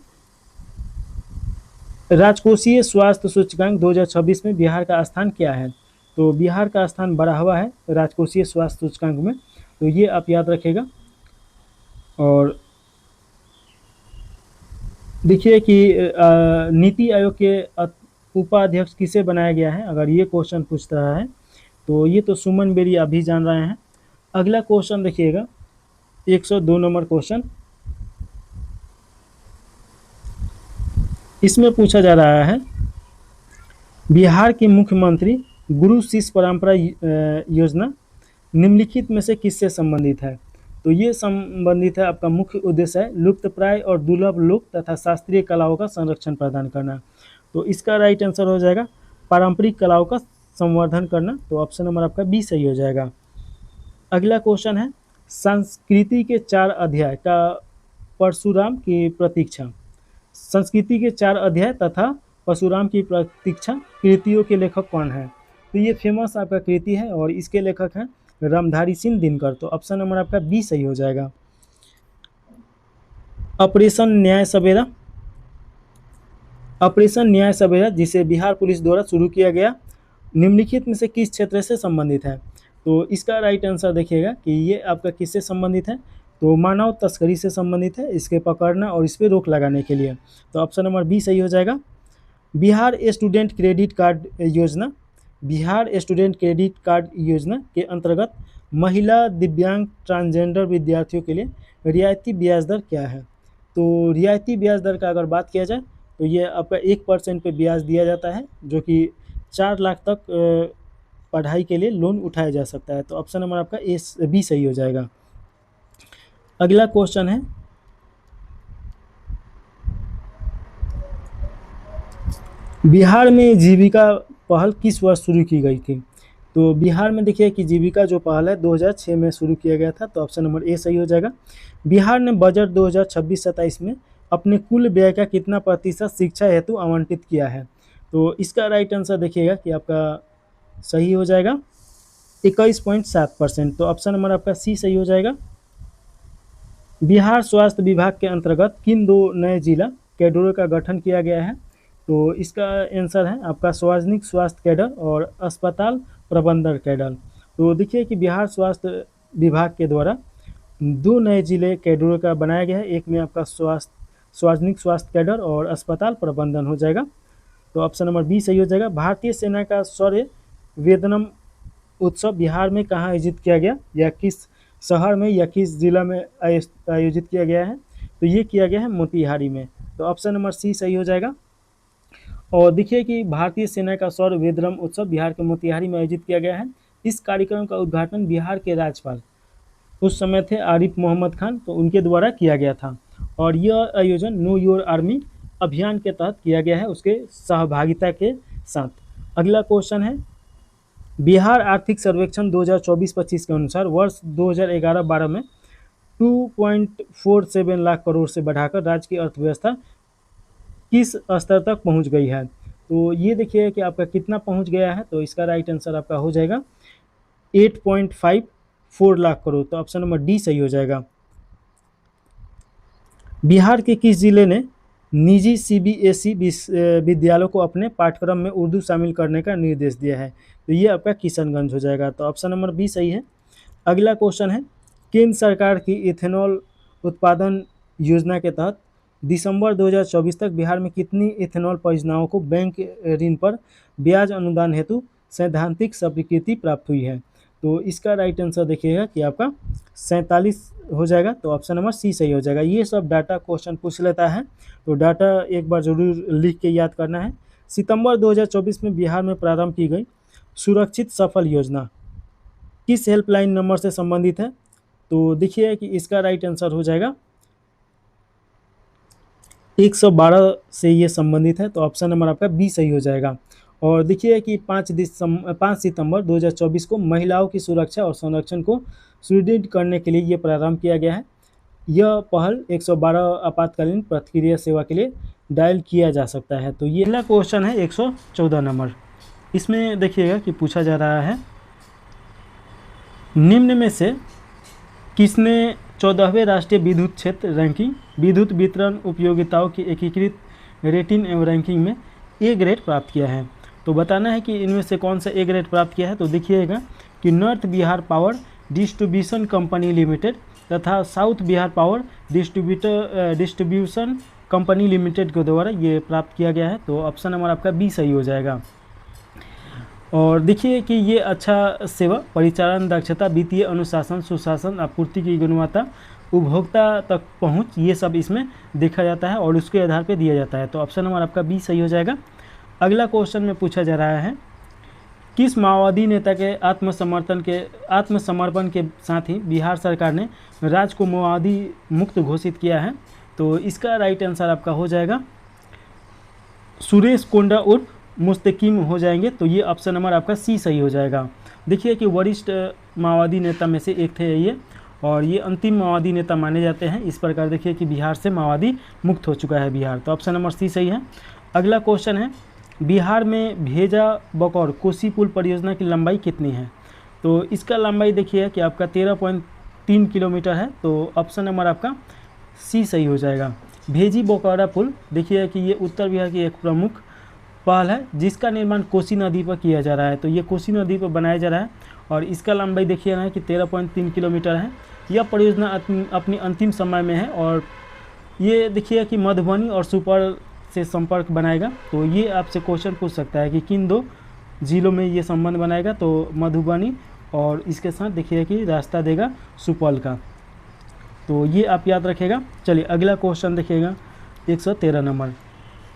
राजकोषीय स्वास्थ्य सूचकांक 2026 में बिहार का स्थान क्या है? तो बिहार का स्थान बढ़ा हुआ है राजकोषीय स्वास्थ्य सूचकांक में, तो ये आप याद रखेगा। और देखिए कि नीति आयोग के उपाध्यक्ष किसे बनाया गया है, अगर ये क्वेश्चन पूछ रहा है तो ये तो सुमन बेरी अभी जान रहे हैं। अगला क्वेश्चन देखिएगा, 102 नंबर क्वेश्चन, इसमें पूछा जा रहा है, बिहार के मुख्यमंत्री गुरु शिष्य परंपरा योजना निम्नलिखित में से किससे संबंधित है? तो ये संबंधित है, आपका मुख्य उद्देश्य है लुप्तप्राय और दुर्लभ लोक तथा शास्त्रीय कलाओं का संरक्षण प्रदान करना, तो इसका राइट आंसर हो जाएगा पारंपरिक कलाओं का संवर्धन करना, तो ऑप्शन नंबर आपका बी सही हो जाएगा। अगला क्वेश्चन है, संस्कृति के 4 अध्याय का परशुराम की प्रतीक्षा, संस्कृति के 4 अध्याय तथा परशुराम की प्रतीक्षा कृतियों के लेखक कौन है? तो ये फेमस आपका कृति है और इसके लेखक हैं रामधारी सिंह दिनकर, तो ऑप्शन नंबर आपका बी सही हो जाएगा। ऑपरेशन न्याय सवेरा, ऑपरेशन न्याय सवेरा जिसे बिहार पुलिस द्वारा शुरू किया गया, निम्नलिखित में से किस क्षेत्र से संबंधित है? तो इसका राइट आंसर देखिएगा कि ये आपका किससे संबंधित है, तो मानव तस्करी से संबंधित है, इसके पकड़ना और इस पर रोक लगाने के लिए, तो ऑप्शन नंबर बी सही हो जाएगा। बिहार स्टूडेंट क्रेडिट कार्ड योजना, बिहार स्टूडेंट क्रेडिट कार्ड योजना के अंतर्गत महिला, दिव्यांग, ट्रांसजेंडर विद्यार्थियों के लिए रियायती ब्याज दर क्या है? तो रियायती ब्याज दर का अगर बात किया जाए तो ये आपका 1% पे ब्याज दिया जाता है, जो कि 4 लाख तक पढ़ाई के लिए लोन उठाया जा सकता है, तो ऑप्शन नंबर आपका ए बी सही हो जाएगा। अगला क्वेश्चन है, बिहार में जीविका पहल किस वर्ष शुरू की गई थी? तो बिहार में देखिए कि जीविका जो पहल है 2006 में शुरू किया गया था, तो ऑप्शन नंबर ए सही हो जाएगा। बिहार ने बजट 2026-27 में अपने कुल व्यय का कितना प्रतिशत शिक्षा हेतु आवंटित किया है? तो इसका राइट आंसर देखिएगा कि आपका सही हो जाएगा 21.7%, तो ऑप्शन नंबर आपका सी सही हो जाएगा। बिहार स्वास्थ्य विभाग के अंतर्गत किन 2 नए जिला कैडरों का गठन किया गया है? तो इसका आंसर है आपका सार्वजनिक स्वास्थ्य कैडर और अस्पताल प्रबंधन कैडर। तो देखिए कि बिहार स्वास्थ्य विभाग के द्वारा 2 नए जिले कैडरों का बनाया गया है, एक में आपका सार्वजनिक स्वास्थ्य कैडर और अस्पताल प्रबंधन हो जाएगा, तो ऑप्शन नंबर बी सही हो जाएगा। भारतीय सेना का शौर्य वेदनम उत्सव बिहार में कहाँ आयोजित किया गया, या किस शहर में या किस जिला में आयोजित किया गया है? तो ये किया गया है मोतिहारी में, तो ऑप्शन नंबर सी सही हो जाएगा। और देखिए कि भारतीय सेना का सौर वेदरम उत्सव बिहार के मोतिहारी में आयोजित किया गया है। इस कार्यक्रम का उद्घाटन बिहार के राज्यपाल उस समय थे आरिफ मोहम्मद खान, तो उनके द्वारा किया गया था। और यह आयोजन नो योर आर्मी अभियान के तहत किया गया है, उसके सहभागिता के साथ। अगला क्वेश्चन है, बिहार आर्थिक सर्वेक्षण 2024-25 के अनुसार वर्ष 2011-12 में 2.47 लाख करोड़ से बढ़ाकर राज्य की अर्थव्यवस्था किस स्तर तक पहुंच गई है। तो ये देखिए कि आपका कितना पहुंच गया है, तो इसका राइट आंसर आपका हो जाएगा 8.54 लाख करोड़। तो ऑप्शन नंबर डी सही हो जाएगा। बिहार के किस जिले ने निजी सीबीएसई विद्यालयों को अपने पाठ्यक्रम में उर्दू शामिल करने का निर्देश दिया है। तो ये आपका किशनगंज हो जाएगा। तो ऑप्शन नंबर बी सही है। अगला क्वेश्चन है, केंद्र सरकार की इथेनॉल उत्पादन योजना के तहत दिसंबर 2024 तक बिहार में कितनी इथेनॉल परियोजनाओं को बैंक ऋण पर ब्याज अनुदान हेतु सैद्धांतिक स्वीकृति प्राप्त हुई है। तो इसका राइट आंसर देखिएगा कि आपका 47 हो जाएगा। तो ऑप्शन नंबर सी सही हो जाएगा। ये सब डाटा क्वेश्चन पूछ लेता है, तो डाटा एक बार जरूर लिख के याद करना है। सितंबर 2024 में बिहार में प्रारंभ की गई सुरक्षित सफल योजना किस हेल्पलाइन नंबर से संबंधित है। तो देखिए कि इसका राइट आंसर हो जाएगा 112 से ये संबंधित है। तो ऑप्शन नंबर आपका बी सही हो जाएगा। और देखिए कि 5 सितंबर 2024 को महिलाओं की सुरक्षा और संरक्षण को सुदृढ़ करने के लिए ये प्रारंभ किया गया है। यह पहल 112 आपातकालीन प्रतिक्रिया सेवा के लिए डायल किया जा सकता है। तो ये अगला क्वेश्चन है 114 नंबर। इसमें देखिएगा कि पूछा जा रहा है, निम्न में से किसने 14वें राष्ट्रीय विद्युत क्षेत्र रैंकिंग विद्युत वितरण उपयोगिताओं की एकीकृत रेटिंग एवं रैंकिंग में ए ग्रेड प्राप्त किया है। तो बताना है कि इनमें से कौन सा ए ग्रेड प्राप्त किया है। तो देखिएगा कि north Bihar power distribution company limited तथा south Bihar power distribution company limited के द्वारा ये प्राप्त किया गया है। तो ऑप्शन नंबर आपका बी सही हो जाएगा। और देखिए कि ये अच्छा सेवा परिचालन दक्षता वित्तीय अनुशासन सुशासन आपूर्ति की गुणवत्ता उपभोक्ता तक पहुंच, ये सब इसमें देखा जाता है और उसके आधार पर दिया जाता है। तो ऑप्शन नंबर आपका बी सही हो जाएगा। अगला क्वेश्चन में पूछा जा रहा है, किस माओवादी नेता के आत्मसमर्पण के साथ ही बिहार सरकार ने राज्य को माओवादी मुक्त घोषित किया है। तो इसका राइट आंसर आपका हो जाएगा सुरेश कोंडा उर्फ मुस्तकीम हो जाएंगे। तो ये ऑप्शन नंबर आपका सी सही हो जाएगा। देखिए कि वरिष्ठ माओवादी नेता में से एक थे ये, और ये अंतिम माओवादी नेता माने जाते हैं। इस प्रकार देखिए कि बिहार से माओवादी मुक्त हो चुका है बिहार। तो ऑप्शन नंबर सी सही है। अगला क्वेश्चन है, बिहार में भेजा बकौर कोसी पुल परियोजना की लंबाई कितनी है। तो इसका लंबाई देखिए कि आपका 13.3 किलोमीटर है। तो ऑप्शन नंबर आपका सी सही हो जाएगा। भेजी बकौरा पुल देखिए कि ये उत्तर बिहार की एक प्रमुख पहल है जिसका निर्माण कोसी नदी पर किया जा रहा है। तो ये कोसी नदी पर बनाया जा रहा है और इसका लंबाई देखिए ना कि 13.3 किलोमीटर है। यह परियोजना अपनी अंतिम समय में है और ये देखिए कि मधुबनी और सुपौल से संपर्क बनाएगा। तो ये आपसे क्वेश्चन पूछ सकता है कि किन दो जिलों में ये संबंध बनाएगा। तो मधुबनी और इसके साथ देखिए कि रास्ता देगा सुपौल का। तो ये आप याद रखेगा। चलिए अगला क्वेश्चन देखिएगा 113 नंबर।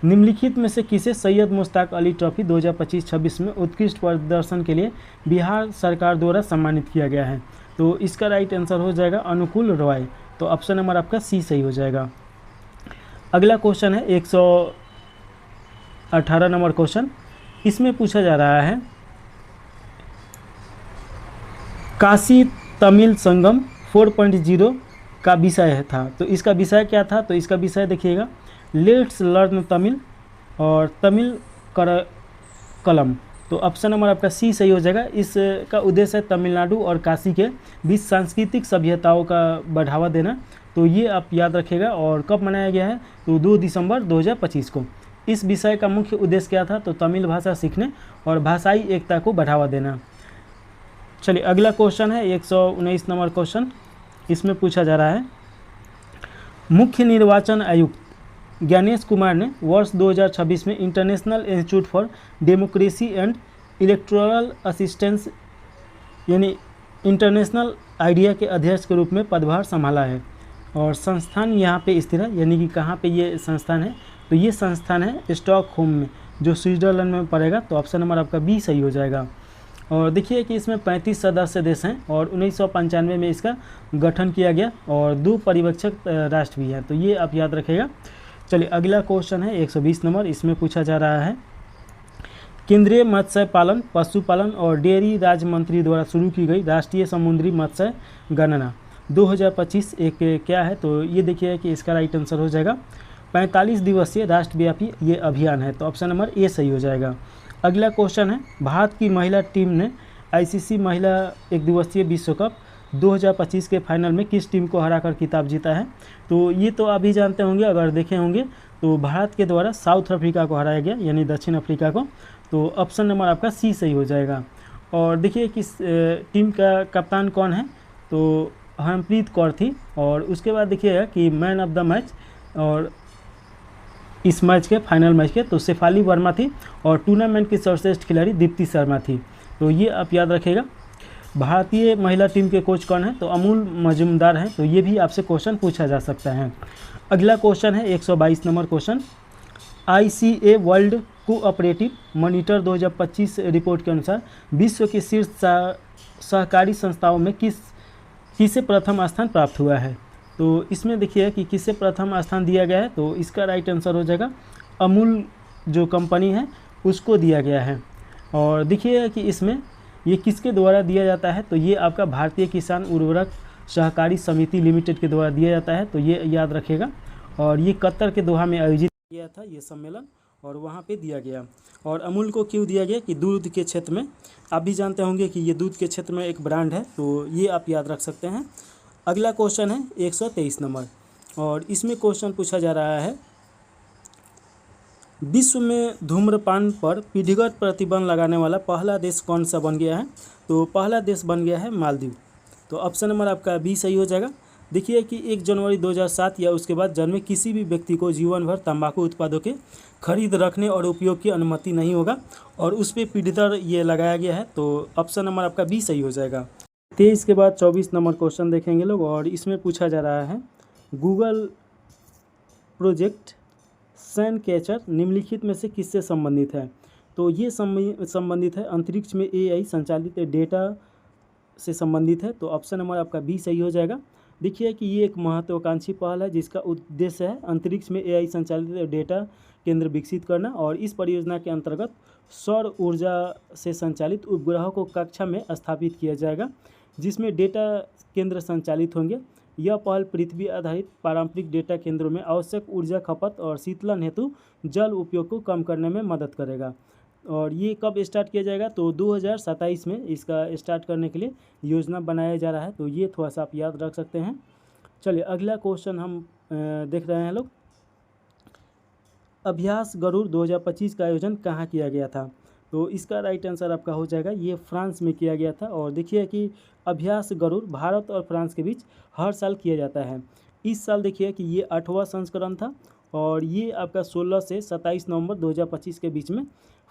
निम्नलिखित में से किसे सैयद मुश्ताक अली ट्रॉफी 2025-26 में उत्कृष्ट प्रदर्शन के लिए बिहार सरकार द्वारा सम्मानित किया गया है। तो इसका राइट आंसर हो जाएगा अनुकूल रॉय। तो ऑप्शन नंबर आपका सी सही हो जाएगा। अगला क्वेश्चन है 118 नंबर क्वेश्चन। इसमें पूछा जा रहा है, काशी तमिल संगम 4.0 का विषय था। तो इसका विषय क्या था। तो इसका विषय देखिएगा लेट्स लर्न तमिल और तमिल कलम। तो ऑप्शन नंबर आपका सी सही हो जाएगा। इसका उद्देश्य है तमिलनाडु और काशी के बीच सांस्कृतिक सभ्यताओं का बढ़ावा देना। तो ये आप याद रखेगा। और कब मनाया गया है। तो 2 दिसंबर 2025 को। इस विषय का मुख्य उद्देश्य क्या था। तो तमिल भाषा सीखने और भाषाई एकता को बढ़ावा देना। चलिए अगला क्वेश्चन है 119 नंबर क्वेश्चन। इसमें पूछा जा रहा है, मुख्य निर्वाचन आयुक्त ज्ञानेश कुमार ने वर्ष 2026 में international institute for democracy and electoral assistance यानी इंटरनेशनल आइडिया के अध्यक्ष के रूप में पदभार संभाला है। और संस्थान यहाँ पे स्थित है, यानी कि कहाँ पे ये संस्थान है, तो ये संस्थान है स्टॉकहोम में, जो स्विट्जरलैंड में पड़ेगा। तो ऑप्शन नंबर आपका बी सही हो जाएगा। और देखिए कि इसमें 35 सदस्य देश हैं और 1995 में इसका गठन किया गया और 2 पर्यवेक्षक राष्ट्र भी हैं, तो ये आप याद रखेगा। चलिए अगला क्वेश्चन है 120 नंबर, इसमें पूछा जा रहा है केंद्रीय मत्स्य पालन, पशुपालन और डेयरी राज्य मंत्री द्वारा शुरू की गई राष्ट्रीय समुद्री मत्स्य गणना 2025 एक क्या है, तो ये देखिए कि इसका राइट आंसर हो जाएगा 45 दिवसीय राष्ट्रव्यापी ये अभियान है, तो ऑप्शन नंबर ए सही हो जाएगा। अगला क्वेश्चन है भारत की महिला टीम ने आईसीसी महिला एक दिवसीय विश्व कप 2025 के फाइनल में किस टीम को हराकर खिताब जीता है, तो ये तो आप भी जानते होंगे, अगर देखे होंगे तो भारत के द्वारा साउथ अफ्रीका को हराया गया, यानी दक्षिण अफ्रीका को। तो ऑप्शन नंबर आपका सी सही हो जाएगा। और देखिए किस टीम का कप्तान कौन है, तो हरमनप्रीत कौर थी। और उसके बाद देखिएगा कि मैन ऑफ द मैच और इस मैच के फाइनल मैच के तो शेफाली वर्मा थी और टूर्नामेंट की सर्वश्रेष्ठ खिलाड़ी दीप्ति शर्मा थी, तो ये आप याद रखिएगा। भारतीय महिला टीम के कोच कौन है, तो अमूल मजूमदार हैं, तो ये भी आपसे क्वेश्चन पूछा जा सकता है। अगला क्वेश्चन है 122 number question, ICA world cooperative monitor 2025 report के अनुसार विश्व के शीर्ष सहकारी संस्थाओं में किसे प्रथम स्थान प्राप्त हुआ है, तो इसमें देखिए कि किसे प्रथम स्थान दिया गया है, तो इसका राइट आंसर हो जाएगा अमूल जो कंपनी है उसको दिया गया है। और देखिए कि इसमें ये किसके द्वारा दिया जाता है, तो ये आपका भारतीय किसान उर्वरक सहकारी समिति लिमिटेड के द्वारा दिया जाता है, तो ये याद रखिएगा। और ये कतर के दोहा में आयोजित किया था ये सम्मेलन और वहाँ पे दिया गया। और अमूल को क्यों दिया गया कि दूध के क्षेत्र में, आप भी जानते होंगे कि ये दूध के क्षेत्र में एक ब्रांड है, तो ये आप याद रख सकते हैं। अगला क्वेश्चन है 123 नंबर और इसमें क्वेश्चन पूछा जा रहा है विश्व में धूम्रपान पर विधिवत प्रतिबंध लगाने वाला पहला देश कौन सा बन गया है, तो पहला देश बन गया है मालदीव, तो ऑप्शन नंबर आपका बी सही हो जाएगा। देखिए कि 1 जनवरी 2007 या उसके बाद जन्मे किसी भी व्यक्ति को जीवन भर तंबाकू उत्पादों के खरीद रखने और उपयोग की अनुमति नहीं होगा और उस पर पीड़ितर ये लगाया गया है, तो ऑप्शन नंबर आपका बी सही हो जाएगा। 23 के बाद 24 नंबर क्वेश्चन देखेंगे लोग और इसमें पूछा जा रहा है गूगल प्रोजेक्ट सैन कैचर निम्नलिखित में से किससे संबंधित है, तो ये संबंधित है अंतरिक्ष में AI संचालित डेटा से संबंधित है, तो ऑप्शन नंबर आपका बी सही हो जाएगा। देखिए कि ये एक महत्वाकांक्षी पहल है जिसका उद्देश्य है अंतरिक्ष में AI संचालित डेटा केंद्र विकसित करना और इस परियोजना के अंतर्गत सौर ऊर्जा से संचालित उपग्रहों को कक्षा में स्थापित किया जाएगा जिसमें डेटा केंद्र संचालित होंगे। यह पहल पृथ्वी आधारित पारंपरिक डेटा केंद्रों में आवश्यक ऊर्जा खपत और शीतलन हेतु जल उपयोग को कम करने में मदद करेगा। और ये कब स्टार्ट किया जाएगा, तो 2027 में इसका स्टार्ट करने के लिए योजना बनाया जा रहा है, तो ये थोड़ा सा आप याद रख सकते हैं। चलिए अगला क्वेश्चन हम देख रहे हैं लोग, अभ्यास गरुड़ 2025 का आयोजन कहाँ किया गया था, तो इसका राइट आंसर आपका हो जाएगा ये फ्रांस में किया गया था। और देखिए कि अभ्यास गरुड़ भारत और फ्रांस के बीच हर साल किया जाता है। इस साल देखिए कि ये 8वां संस्करण था और ये आपका 16 से 27 नवंबर 2025 के बीच में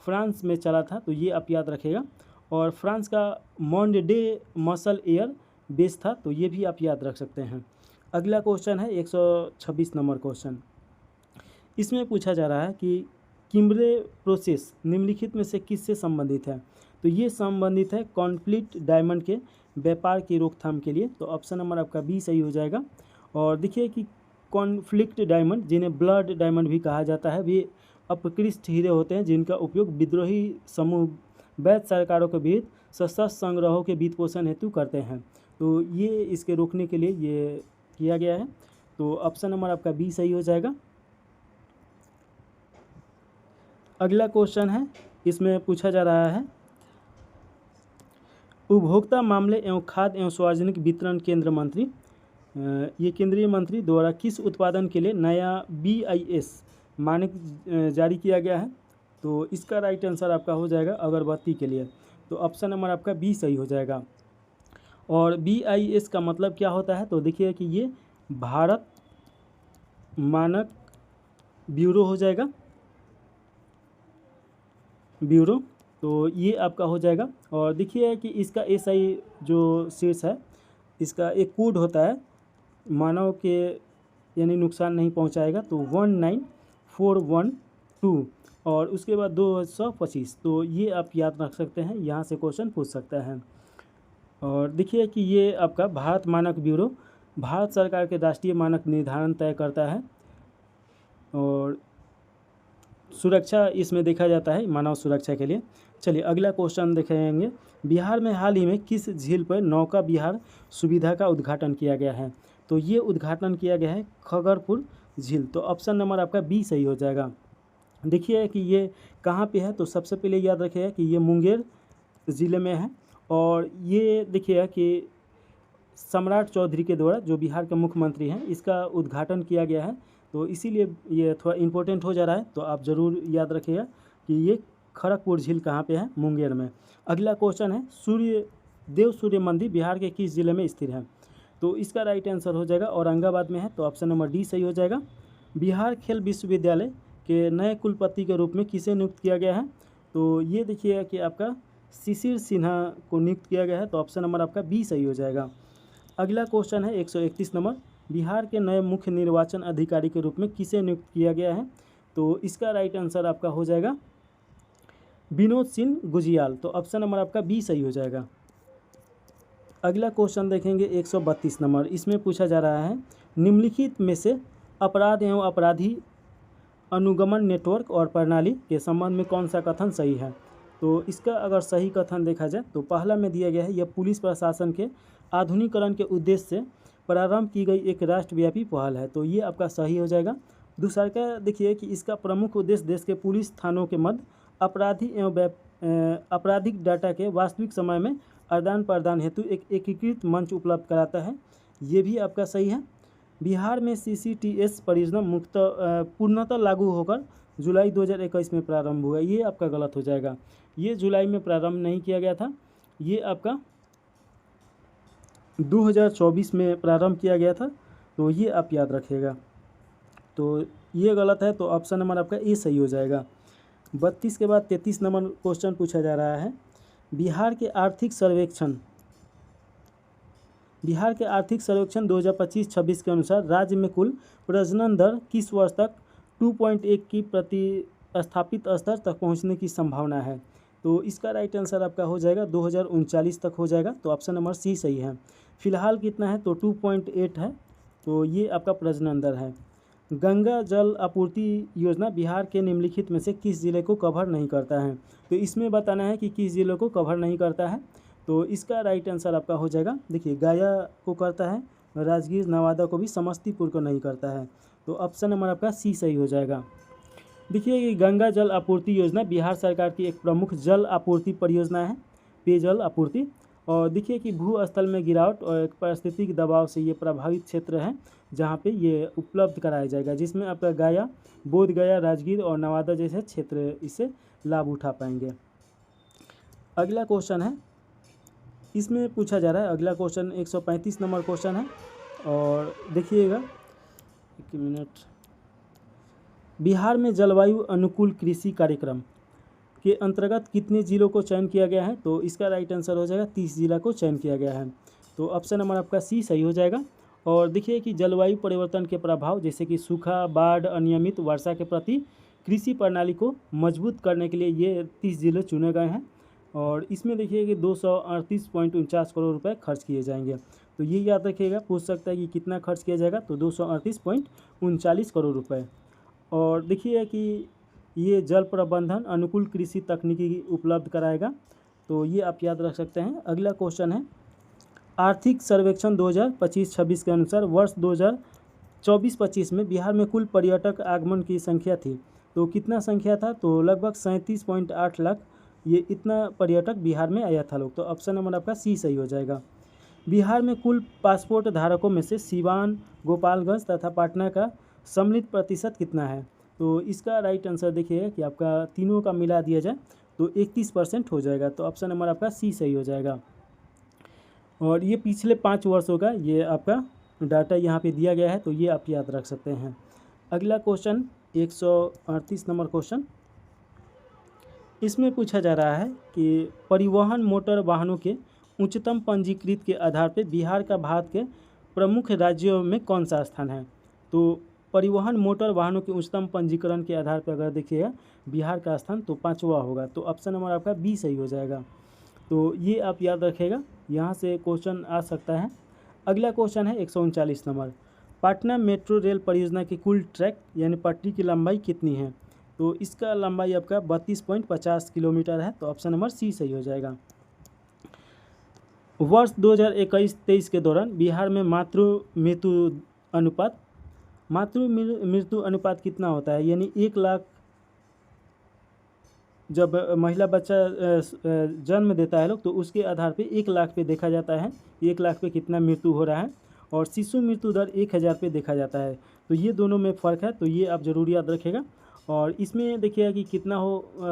फ्रांस में चला था, तो ये आप याद रखेगा। और फ्रांस का मॉन्डे मसल एयर बेस था, तो ये भी आप याद रख सकते हैं। अगला क्वेश्चन है 126 नंबर क्वेश्चन, इसमें पूछा जा रहा है कि किम्ब्रे प्रोसेस निम्नलिखित में से किससे संबंधित है, तो ये संबंधित है कॉन्फ्लिक्ट डायमंड के व्यापार की रोकथाम के लिए, तो ऑप्शन नंबर आपका बी सही हो जाएगा। और देखिए कि कॉन्फ्लिक्ट डायमंड जिन्हें ब्लड डायमंड भी कहा जाता है वे अपकृष्ट हीरे होते हैं जिनका उपयोग विद्रोही समूह वैध सरकारों के विरुद्ध सशस्त्र संग्रहों के वित्त पोषण हेतु करते हैं, तो ये इसके रोकने के लिए ये किया गया है, तो ऑप्शन नंबर आपका बी सही हो जाएगा। अगला क्वेश्चन है इसमें पूछा जा रहा है उपभोक्ता मामले एवं खाद्य एवं सार्वजनिक वितरण केंद्र मंत्री ये केंद्रीय मंत्री द्वारा किस उत्पादन के लिए नया BIS मानक जारी किया गया है, तो इसका राइट आंसर आपका हो जाएगा अगरबत्ती के लिए, तो ऑप्शन नंबर आपका बी सही हो जाएगा। और BIS का मतलब क्या होता है, तो देखिए कि ये भारत मानक ब्यूरो हो जाएगा, ब्यूरो, तो ये आपका हो जाएगा। और देखिए कि इसका SI जो शीर्ष है इसका एक कोड होता है मानव के यानी नुकसान नहीं पहुंचाएगा, तो 19412 और उसके बाद 225। तो ये आप याद रख सकते हैं, यहाँ से क्वेश्चन पूछ सकता है। और देखिए कि ये आपका भारत मानक ब्यूरो भारत सरकार के राष्ट्रीय मानक निर्धारण तय करता है और सुरक्षा इसमें देखा जाता है मानव सुरक्षा के लिए। चलिए अगला क्वेश्चन देखेंगे। बिहार में हाल ही में किस झील पर नौका विहार सुविधा का उद्घाटन किया गया है? तो ये उद्घाटन किया गया है खगरपुर झील। तो ऑप्शन नंबर आपका बी सही हो जाएगा। देखिए कि ये कहाँ पे है, तो सबसे पहले याद रखिएगा कि ये मुंगेर ज़िले में है। और ये देखिएगा कि सम्राट चौधरी के द्वारा, जो बिहार के मुख्यमंत्री हैं, इसका उद्घाटन किया गया है। तो इसीलिए ये थोड़ा इम्पोर्टेंट हो जा रहा है, तो आप ज़रूर याद रखिएगा कि ये खड़गपुर झील कहाँ पे है? मुंगेर में। अगला क्वेश्चन है, सूर्य मंदिर बिहार के किस ज़िले में स्थित है? तो इसका राइट आंसर हो जाएगा औरंगाबाद में है। तो ऑप्शन नंबर डी सही हो जाएगा। बिहार खेल विश्वविद्यालय के नए कुलपति के रूप में किसे नियुक्त किया गया है? तो ये देखिएगा कि आपका शिशिर सिन्हा को नियुक्त किया गया है। तो ऑप्शन नंबर आपका बी सही हो जाएगा। अगला क्वेश्चन है 131 नंबर, बिहार के नए मुख्य निर्वाचन अधिकारी के रूप में किसे नियुक्त किया गया है? तो इसका राइट आंसर आपका हो जाएगा विनोद सिंह गुजियाल। तो ऑप्शन नंबर आपका बी सही हो जाएगा। अगला क्वेश्चन देखेंगे 132 नंबर, इसमें पूछा जा रहा है निम्नलिखित में से अपराध एवं अपराधी अनुगमन नेटवर्क और प्रणाली के संबंध में कौन सा कथन सही है? तो इसका अगर सही कथन देखा जाए तो पहला में दिया गया है, यह पुलिस प्रशासन के आधुनिकीकरण के उद्देश्य से प्रारंभ की गई एक राष्ट्रव्यापी पहल है। तो ये आपका सही हो जाएगा। दूसरा का देखिए कि इसका प्रमुख उद्देश्य देश के पुलिस थानों के मध्य आपराधिक डाटा के वास्तविक समय में आदान प्रदान हेतु एक एकीकृत मंच उपलब्ध कराता है। ये भी आपका सही है। बिहार में CCTS परियोजना पूर्णतः लागू होकर जुलाई 2021 में प्रारंभ हुआ। ये आपका गलत हो जाएगा। ये जुलाई में प्रारंभ नहीं किया गया था, ये आपका 2024 में प्रारंभ किया गया था। तो ये आप याद रखिएगा। तो ये गलत है, तो ऑप्शन नंबर आपका ए सही हो जाएगा। 32 के बाद 33 नंबर क्वेश्चन पूछा जा रहा है, बिहार के आर्थिक सर्वेक्षण 2025-26 के अनुसार राज्य में कुल प्रजनन दर किस वर्ष तक 2.1 की प्रतिस्थापित स्तर तक पहुंचने की संभावना है? तो इसका राइट आंसर आपका हो जाएगा 2039 तक हो जाएगा। तो ऑप्शन नंबर सी सही है। फिलहाल कितना है? तो 2.8 है। तो ये आपका प्रजनन दर है। गंगा जल आपूर्ति योजना बिहार के निम्नलिखित में से किस ज़िले को कवर नहीं करता है? तो इसमें बताना है कि किस ज़िले को कवर नहीं करता है। तो इसका राइट आंसर आपका हो जाएगा, देखिए गया को करता है, राजगीर नवादा को भी, समस्तीपुर को नहीं करता है। तो ऑप्शन नंबर आपका सी सही हो जाएगा। देखिए ये गंगा जल आपूर्ति योजना बिहार सरकार की एक प्रमुख जल आपूर्ति परियोजना है, पेयजल आपूर्ति। और देखिए कि भूस्थल में गिरावट और पारिस्थितिक दबाव से ये प्रभावित क्षेत्र है जहाँ पे ये उपलब्ध कराया जाएगा, जिसमें आपका गया, बोध गया, राजगीर और नवादा जैसे क्षेत्र इससे लाभ उठा पाएंगे। अगला क्वेश्चन है, इसमें पूछा जा रहा है, अगला क्वेश्चन 135 नंबर क्वेश्चन है। और देखिएगा, एक मिनट, बिहार में जलवायु अनुकूल कृषि कार्यक्रम के अंतर्गत कितने जिलों को चयन किया गया है? तो इसका राइट आंसर हो जाएगा 30 जिला को चयन किया गया है। तो ऑप्शन नंबर आपका सी सही हो जाएगा। और देखिए कि जलवायु परिवर्तन के प्रभाव जैसे कि सूखा, बाढ़, अनियमित वर्षा के प्रति कृषि प्रणाली को मजबूत करने के लिए ये 30 जिले चुने गए हैं। और इसमें देखिए कि 238.49 करोड़ रुपए खर्च किए जाएंगे। तो ये याद रखिएगा, पूछ सकता है कि कितना खर्च किया जाएगा, तो 238.39 करोड़ रुपए। और देखिए कि ये जल प्रबंधन अनुकूल कृषि तकनीकी उपलब्ध कराएगा। तो ये आप याद रख सकते हैं। अगला क्वेश्चन है, आर्थिक सर्वेक्षण 2025-26 के अनुसार वर्ष 2024-25 में बिहार में कुल पर्यटक आगमन की संख्या थी, तो कितना संख्या था? तो लगभग 37.8 लाख, ये इतना पर्यटक बिहार में आया था लोग। तो ऑप्शन नंबर आपका सी सही हो जाएगा। बिहार में कुल पासपोर्ट धारकों में से सिवान, गोपालगंज तथा पटना का सम्मिलित प्रतिशत कितना है? तो इसका राइट आंसर देखिए कि आपका तीनों का मिला दिया जाए तो 31% हो जाएगा। तो ऑप्शन नंबर आपका सी सही हो जाएगा। और ये पिछले 5 वर्षों का ये आपका डाटा यहाँ पे दिया गया है, तो ये आप याद रख सकते हैं। अगला क्वेश्चन 138 नंबर क्वेश्चन, इसमें पूछा जा रहा है कि परिवहन मोटर वाहनों के उच्चतम पंजीकृत के आधार पर बिहार का भारत के प्रमुख राज्यों में कौन सा स्थान है? तो परिवहन मोटर वाहनों के उच्चतम पंजीकरण के आधार पर अगर देखिएगा बिहार का स्थान तो 5वां होगा। तो ऑप्शन नंबर आपका बी सही हो जाएगा। तो ये आप याद रखिएगा, यहाँ से क्वेश्चन आ सकता है। अगला क्वेश्चन है 139 नंबर। पटना मेट्रो रेल परियोजना की कुल ट्रैक यानी पटरी की लंबाई कितनी है? तो इसका लंबाई आपका 32.50 किलोमीटर है। तो ऑप्शन नंबर सी सही हो जाएगा। वर्ष 2021-23 के दौरान बिहार में मातृ मृत्यु अनुपात कितना होता है? यानी 1 लाख जब महिला बच्चा जन्म देता है लोग तो उसके आधार पे 1 लाख पे देखा जाता है 1 लाख पे कितना मृत्यु हो रहा है, और शिशु मृत्यु दर 1000 पे देखा जाता है। तो ये दोनों में फ़र्क है, तो ये आप ज़रूर याद रखेगा। और इसमें देखिएगा कि कितना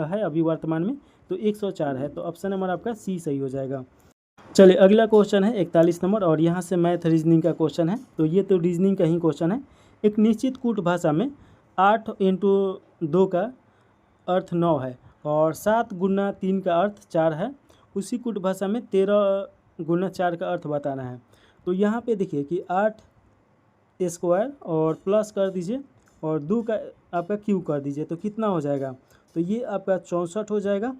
है अभी वर्तमान में, तो 104 है। तो ऑप्शन नंबर आपका सी सही हो जाएगा। चलिए अगला क्वेश्चन है 41 नंबर, और यहाँ से मैथ रीजनिंग का क्वेश्चन है। तो ये तो रीजनिंग का ही क्वेश्चन है। एक निश्चित कूट भाषा में 8 × 2 का अर्थ 9 है और 7 × 3 का अर्थ 4 है। उसी कूट भाषा में 13 × 4 का अर्थ बताना है। तो यहाँ पे देखिए कि 8 स्क्वायर और प्लस कर दीजिए और 2 का आपका क्यूब कर दीजिए, तो कितना हो जाएगा? तो ये आपका 64 हो जाएगा,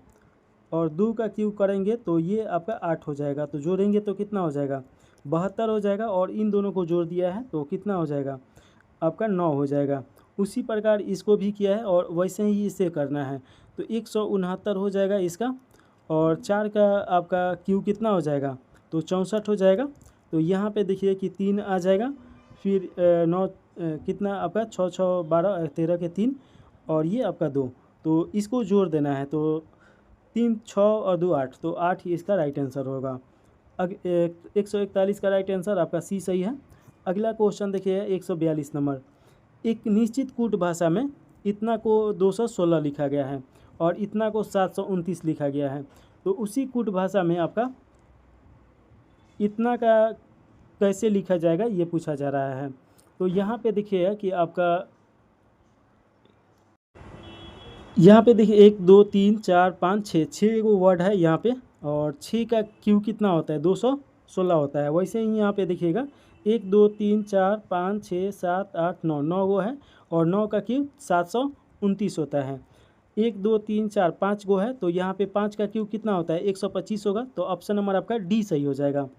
और 2 का क्यूब करेंगे तो ये आपका 8 हो जाएगा। तो जोड़ेंगे तो कितना हो जाएगा? 72 हो जाएगा, और इन दोनों को जोड़ दिया है तो कितना हो जाएगा? आपका 9 हो जाएगा। उसी प्रकार इसको भी किया है और वैसे ही इसे करना है। तो 169 हो जाएगा इसका, और 4 का आपका क्यूब कितना हो जाएगा? तो 64 हो जाएगा। तो यहाँ पे देखिए कि 3 आ जाएगा, फिर 9 कितना आपका 6 6 12 13 के 3, और ये आपका 2। तो इसको जोड़ देना है, तो 3 6 और 2 8, तो 8 ही इसका राइट आंसर होगा। 141 का राइट आंसर आपका सी सही है। अगला क्वेश्चन देखिए 142 नंबर। एक निश्चित कूट भाषा में इतना को 216 लिखा गया है और इतना को 729 लिखा गया है। तो उसी कूट भाषा में आपका इतना का कैसे लिखा जाएगा ये पूछा जा रहा है। तो यहाँ पे देखिए कि आपका यहाँ पे देखिए 1 2 3 4 5 6 गो वर्ड है यहाँ पे, और 6 का क्यू कितना होता है? 216 होता है। वैसे ही यहाँ पे देखिएगा 1 2 3 4 5 6 7 8 9 9 गो है, और 9 का क्यू 729 होता है। 1 2 3 4 5 गो है, तो यहाँ पे 5 का क्यू कितना होता है? 125 होगा। तो ऑप्शन नंबर आपका डी सही हो जाएगा।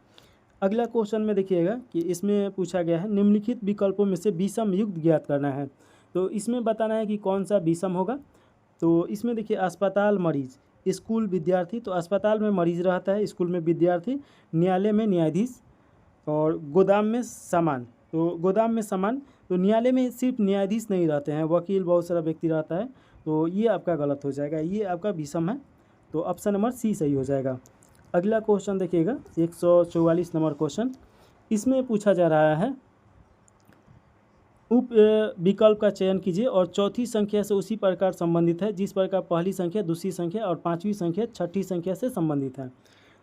अगला क्वेश्चन में देखिएगा कि इसमें पूछा गया है निम्नलिखित विकल्पों में से विषम युग्म ज्ञात करना है। तो इसमें बताना है कि कौन सा विषम होगा। तो इसमें देखिए अस्पताल मरीज, स्कूल विद्यार्थी, तो अस्पताल में मरीज रहता है, स्कूल में विद्यार्थी, न्यायालय में न्यायाधीश, और गोदाम में सामान। तो गोदाम में सामान, तो न्यायालय में सिर्फ न्यायाधीश नहीं रहते हैं, वकील बहुत सारा व्यक्ति रहता है। तो ये आपका गलत हो जाएगा, ये आपका विषम है। तो ऑप्शन नंबर सी सही हो जाएगा। अगला क्वेश्चन देखिएगा 144 नंबर क्वेश्चन। इसमें पूछा जा रहा है उप विकल्प का चयन कीजिए और चौथी संख्या से उसी प्रकार संबंधित है जिस प्रकार पहली संख्या, दूसरी संख्या और पांचवी संख्या छठी संख्या से संबंधित है।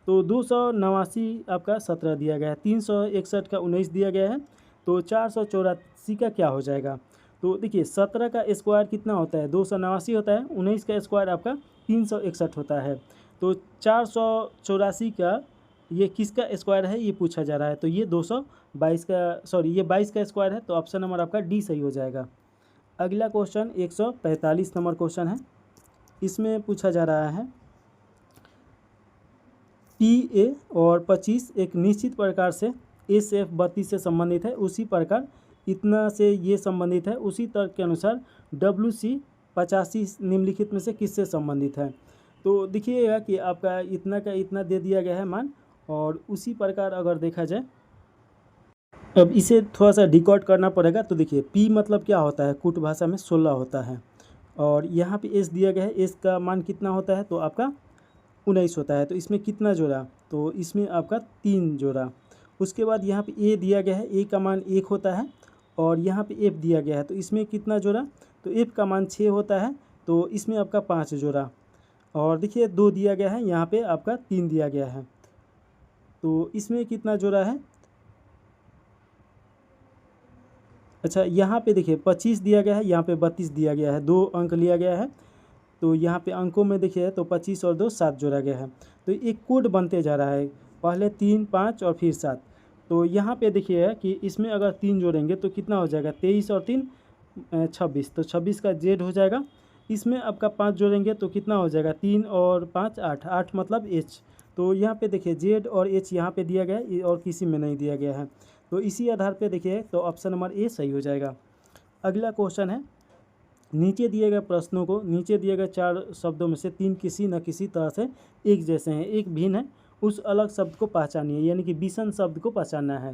तो 289 आपका 17 दिया गया है, 361 का 19 दिया गया है। तो 484 का क्या हो जाएगा? तो देखिए 17 का स्क्वायर कितना होता है? 289 होता है। 19 का स्क्वायर आपका 361 होता है। तो 484 का ये किसका स्क्वायर है ये पूछा जा रहा है। तो ये 222 का, सॉरी ये 22 का स्क्वायर है। तो ऑप्शन नंबर आपका डी सही हो जाएगा। अगला क्वेश्चन 145 नंबर क्वेश्चन है। इसमें पूछा जा रहा है PA और 25 एक निश्चित प्रकार से SF 32 से संबंधित है, उसी प्रकार इतना से ये संबंधित है। उसी तर्क के अनुसार WC 85 निम्नलिखित में से किससे संबंधित है? तो देखिएगा कि आपका इतना का इतना दे दिया गया है मान, और उसी प्रकार अगर देखा जाए, अब इसे थोड़ा सा डिकोड करना पड़ेगा। तो देखिए P मतलब क्या होता है? कूट भाषा में 16 होता है, और यहाँ पे S दिया गया है, S का मान कितना होता है? तो आपका 19 होता है। तो इसमें कितना जोड़ा? तो इसमें आपका 3 जोड़ा। उसके बाद यहाँ पे A दिया गया है, A का मान 1 होता है, और यहाँ पे F दिया गया है, तो इसमें कितना जोड़ा? तो F का मान 6 होता है, तो इसमें आपका 5 जोड़ा। और देखिए 2 दिया गया है, यहाँ पे आपका 3 दिया गया है, तो इसमें कितना जोड़ा है? अच्छा यहाँ पे देखिए 25 दिया गया है, यहाँ पे 32 दिया गया है, 2 अंक लिया गया है। तो यहाँ पे अंकों में देखिए तो 25 और 2 7 जोड़ा गया है। तो एक कोड बनते जा रहा है, पहले 3 5 और फिर 7। तो यहाँ पे देखिएगा कि इसमें अगर 3 जोड़ेंगे तो कितना हो जाएगा, 23 और 3 26, तो 26 का जेड हो जाएगा। इसमें आपका 5 जोड़ेंगे तो कितना हो जाएगा, 3 और 5 8, 8 मतलब एच। तो यहाँ पे देखिए जेड और एच यहाँ पे दिया गया है और किसी में नहीं दिया गया है, तो इसी आधार पे देखिए तो ऑप्शन नंबर ए सही हो जाएगा। अगला क्वेश्चन है, नीचे दिए गए प्रश्नों को, नीचे दिए गए 4 शब्दों में से 3 किसी न किसी तरह से एक जैसे हैं, एक भिन्न है, उस अलग शब्द को पहचानिए, यानी कि विषम शब्द को पहचानना है।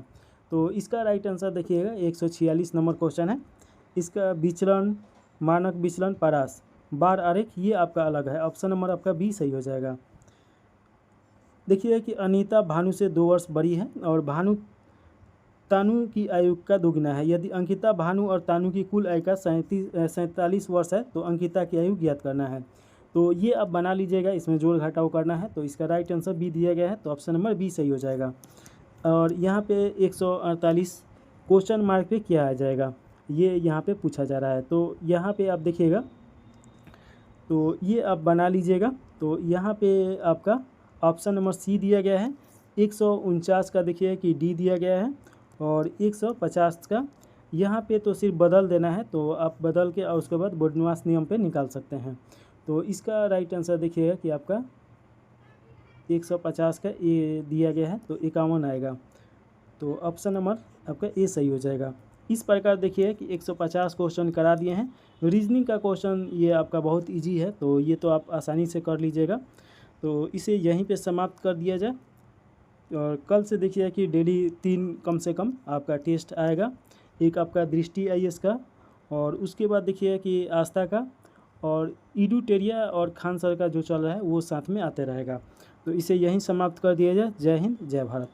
तो इसका राइट आंसर देखिएगा 146 नंबर क्वेश्चन है। इसका विचलन, मानक विचलन, परास, बार आरेख, ये आपका अलग है। ऑप्शन नंबर आपका बी सही हो जाएगा। देखिए कि अनीता भानु से 2 वर्ष बड़ी है और भानु तानु की आयु का दुगना है। यदि अंकिता, भानु और तानु की कुल आयु का 47 वर्ष है तो अंकिता की आयु ज्ञात करना है। तो ये आप बना लीजिएगा, इसमें जोड़ घटाव करना है। तो इसका राइट आंसर बी दिया गया है, तो ऑप्शन नंबर बी सही हो जाएगा। और यहाँ पे 148 क्वेश्चन मार्क पे क्या आ जाएगा, ये यहाँ पे पूछा जा रहा है। तो यहाँ पे आप देखिएगा, तो ये आप बना लीजिएगा। तो यहाँ पे आपका ऑप्शन नंबर सी दिया गया है। 149 का देखिए कि डी दिया गया है और 150 का यहाँ पे तो सिर्फ बदल देना है, तो आप बदल के और उसके बाद बोर्डनिवास नियम पे निकाल सकते हैं। तो इसका राइट आंसर देखिएगा कि आपका 150 का ए दिया गया है, तो 51 आएगा। तो ऑप्शन नंबर आपका ए सही हो जाएगा। इस प्रकार देखिए कि 150 क्वेश्चन करा दिए हैं। रीजनिंग का क्वेश्चन ये आपका बहुत इजी है, तो ये तो आप आसानी से कर लीजिएगा। तो इसे यहीं पे समाप्त कर दिया जाए और कल से देखिए कि डेली 3 कम से कम आपका टेस्ट आएगा। एक आपका दृष्टि आईएएस का, और उसके बाद देखिए कि आस्था का, और ईडूटेरिया और खान सर का जो चल रहा है वो साथ में आते रहेगा। तो इसे यहीं समाप्त कर दिया जाए। जय हिंद, जय भारत।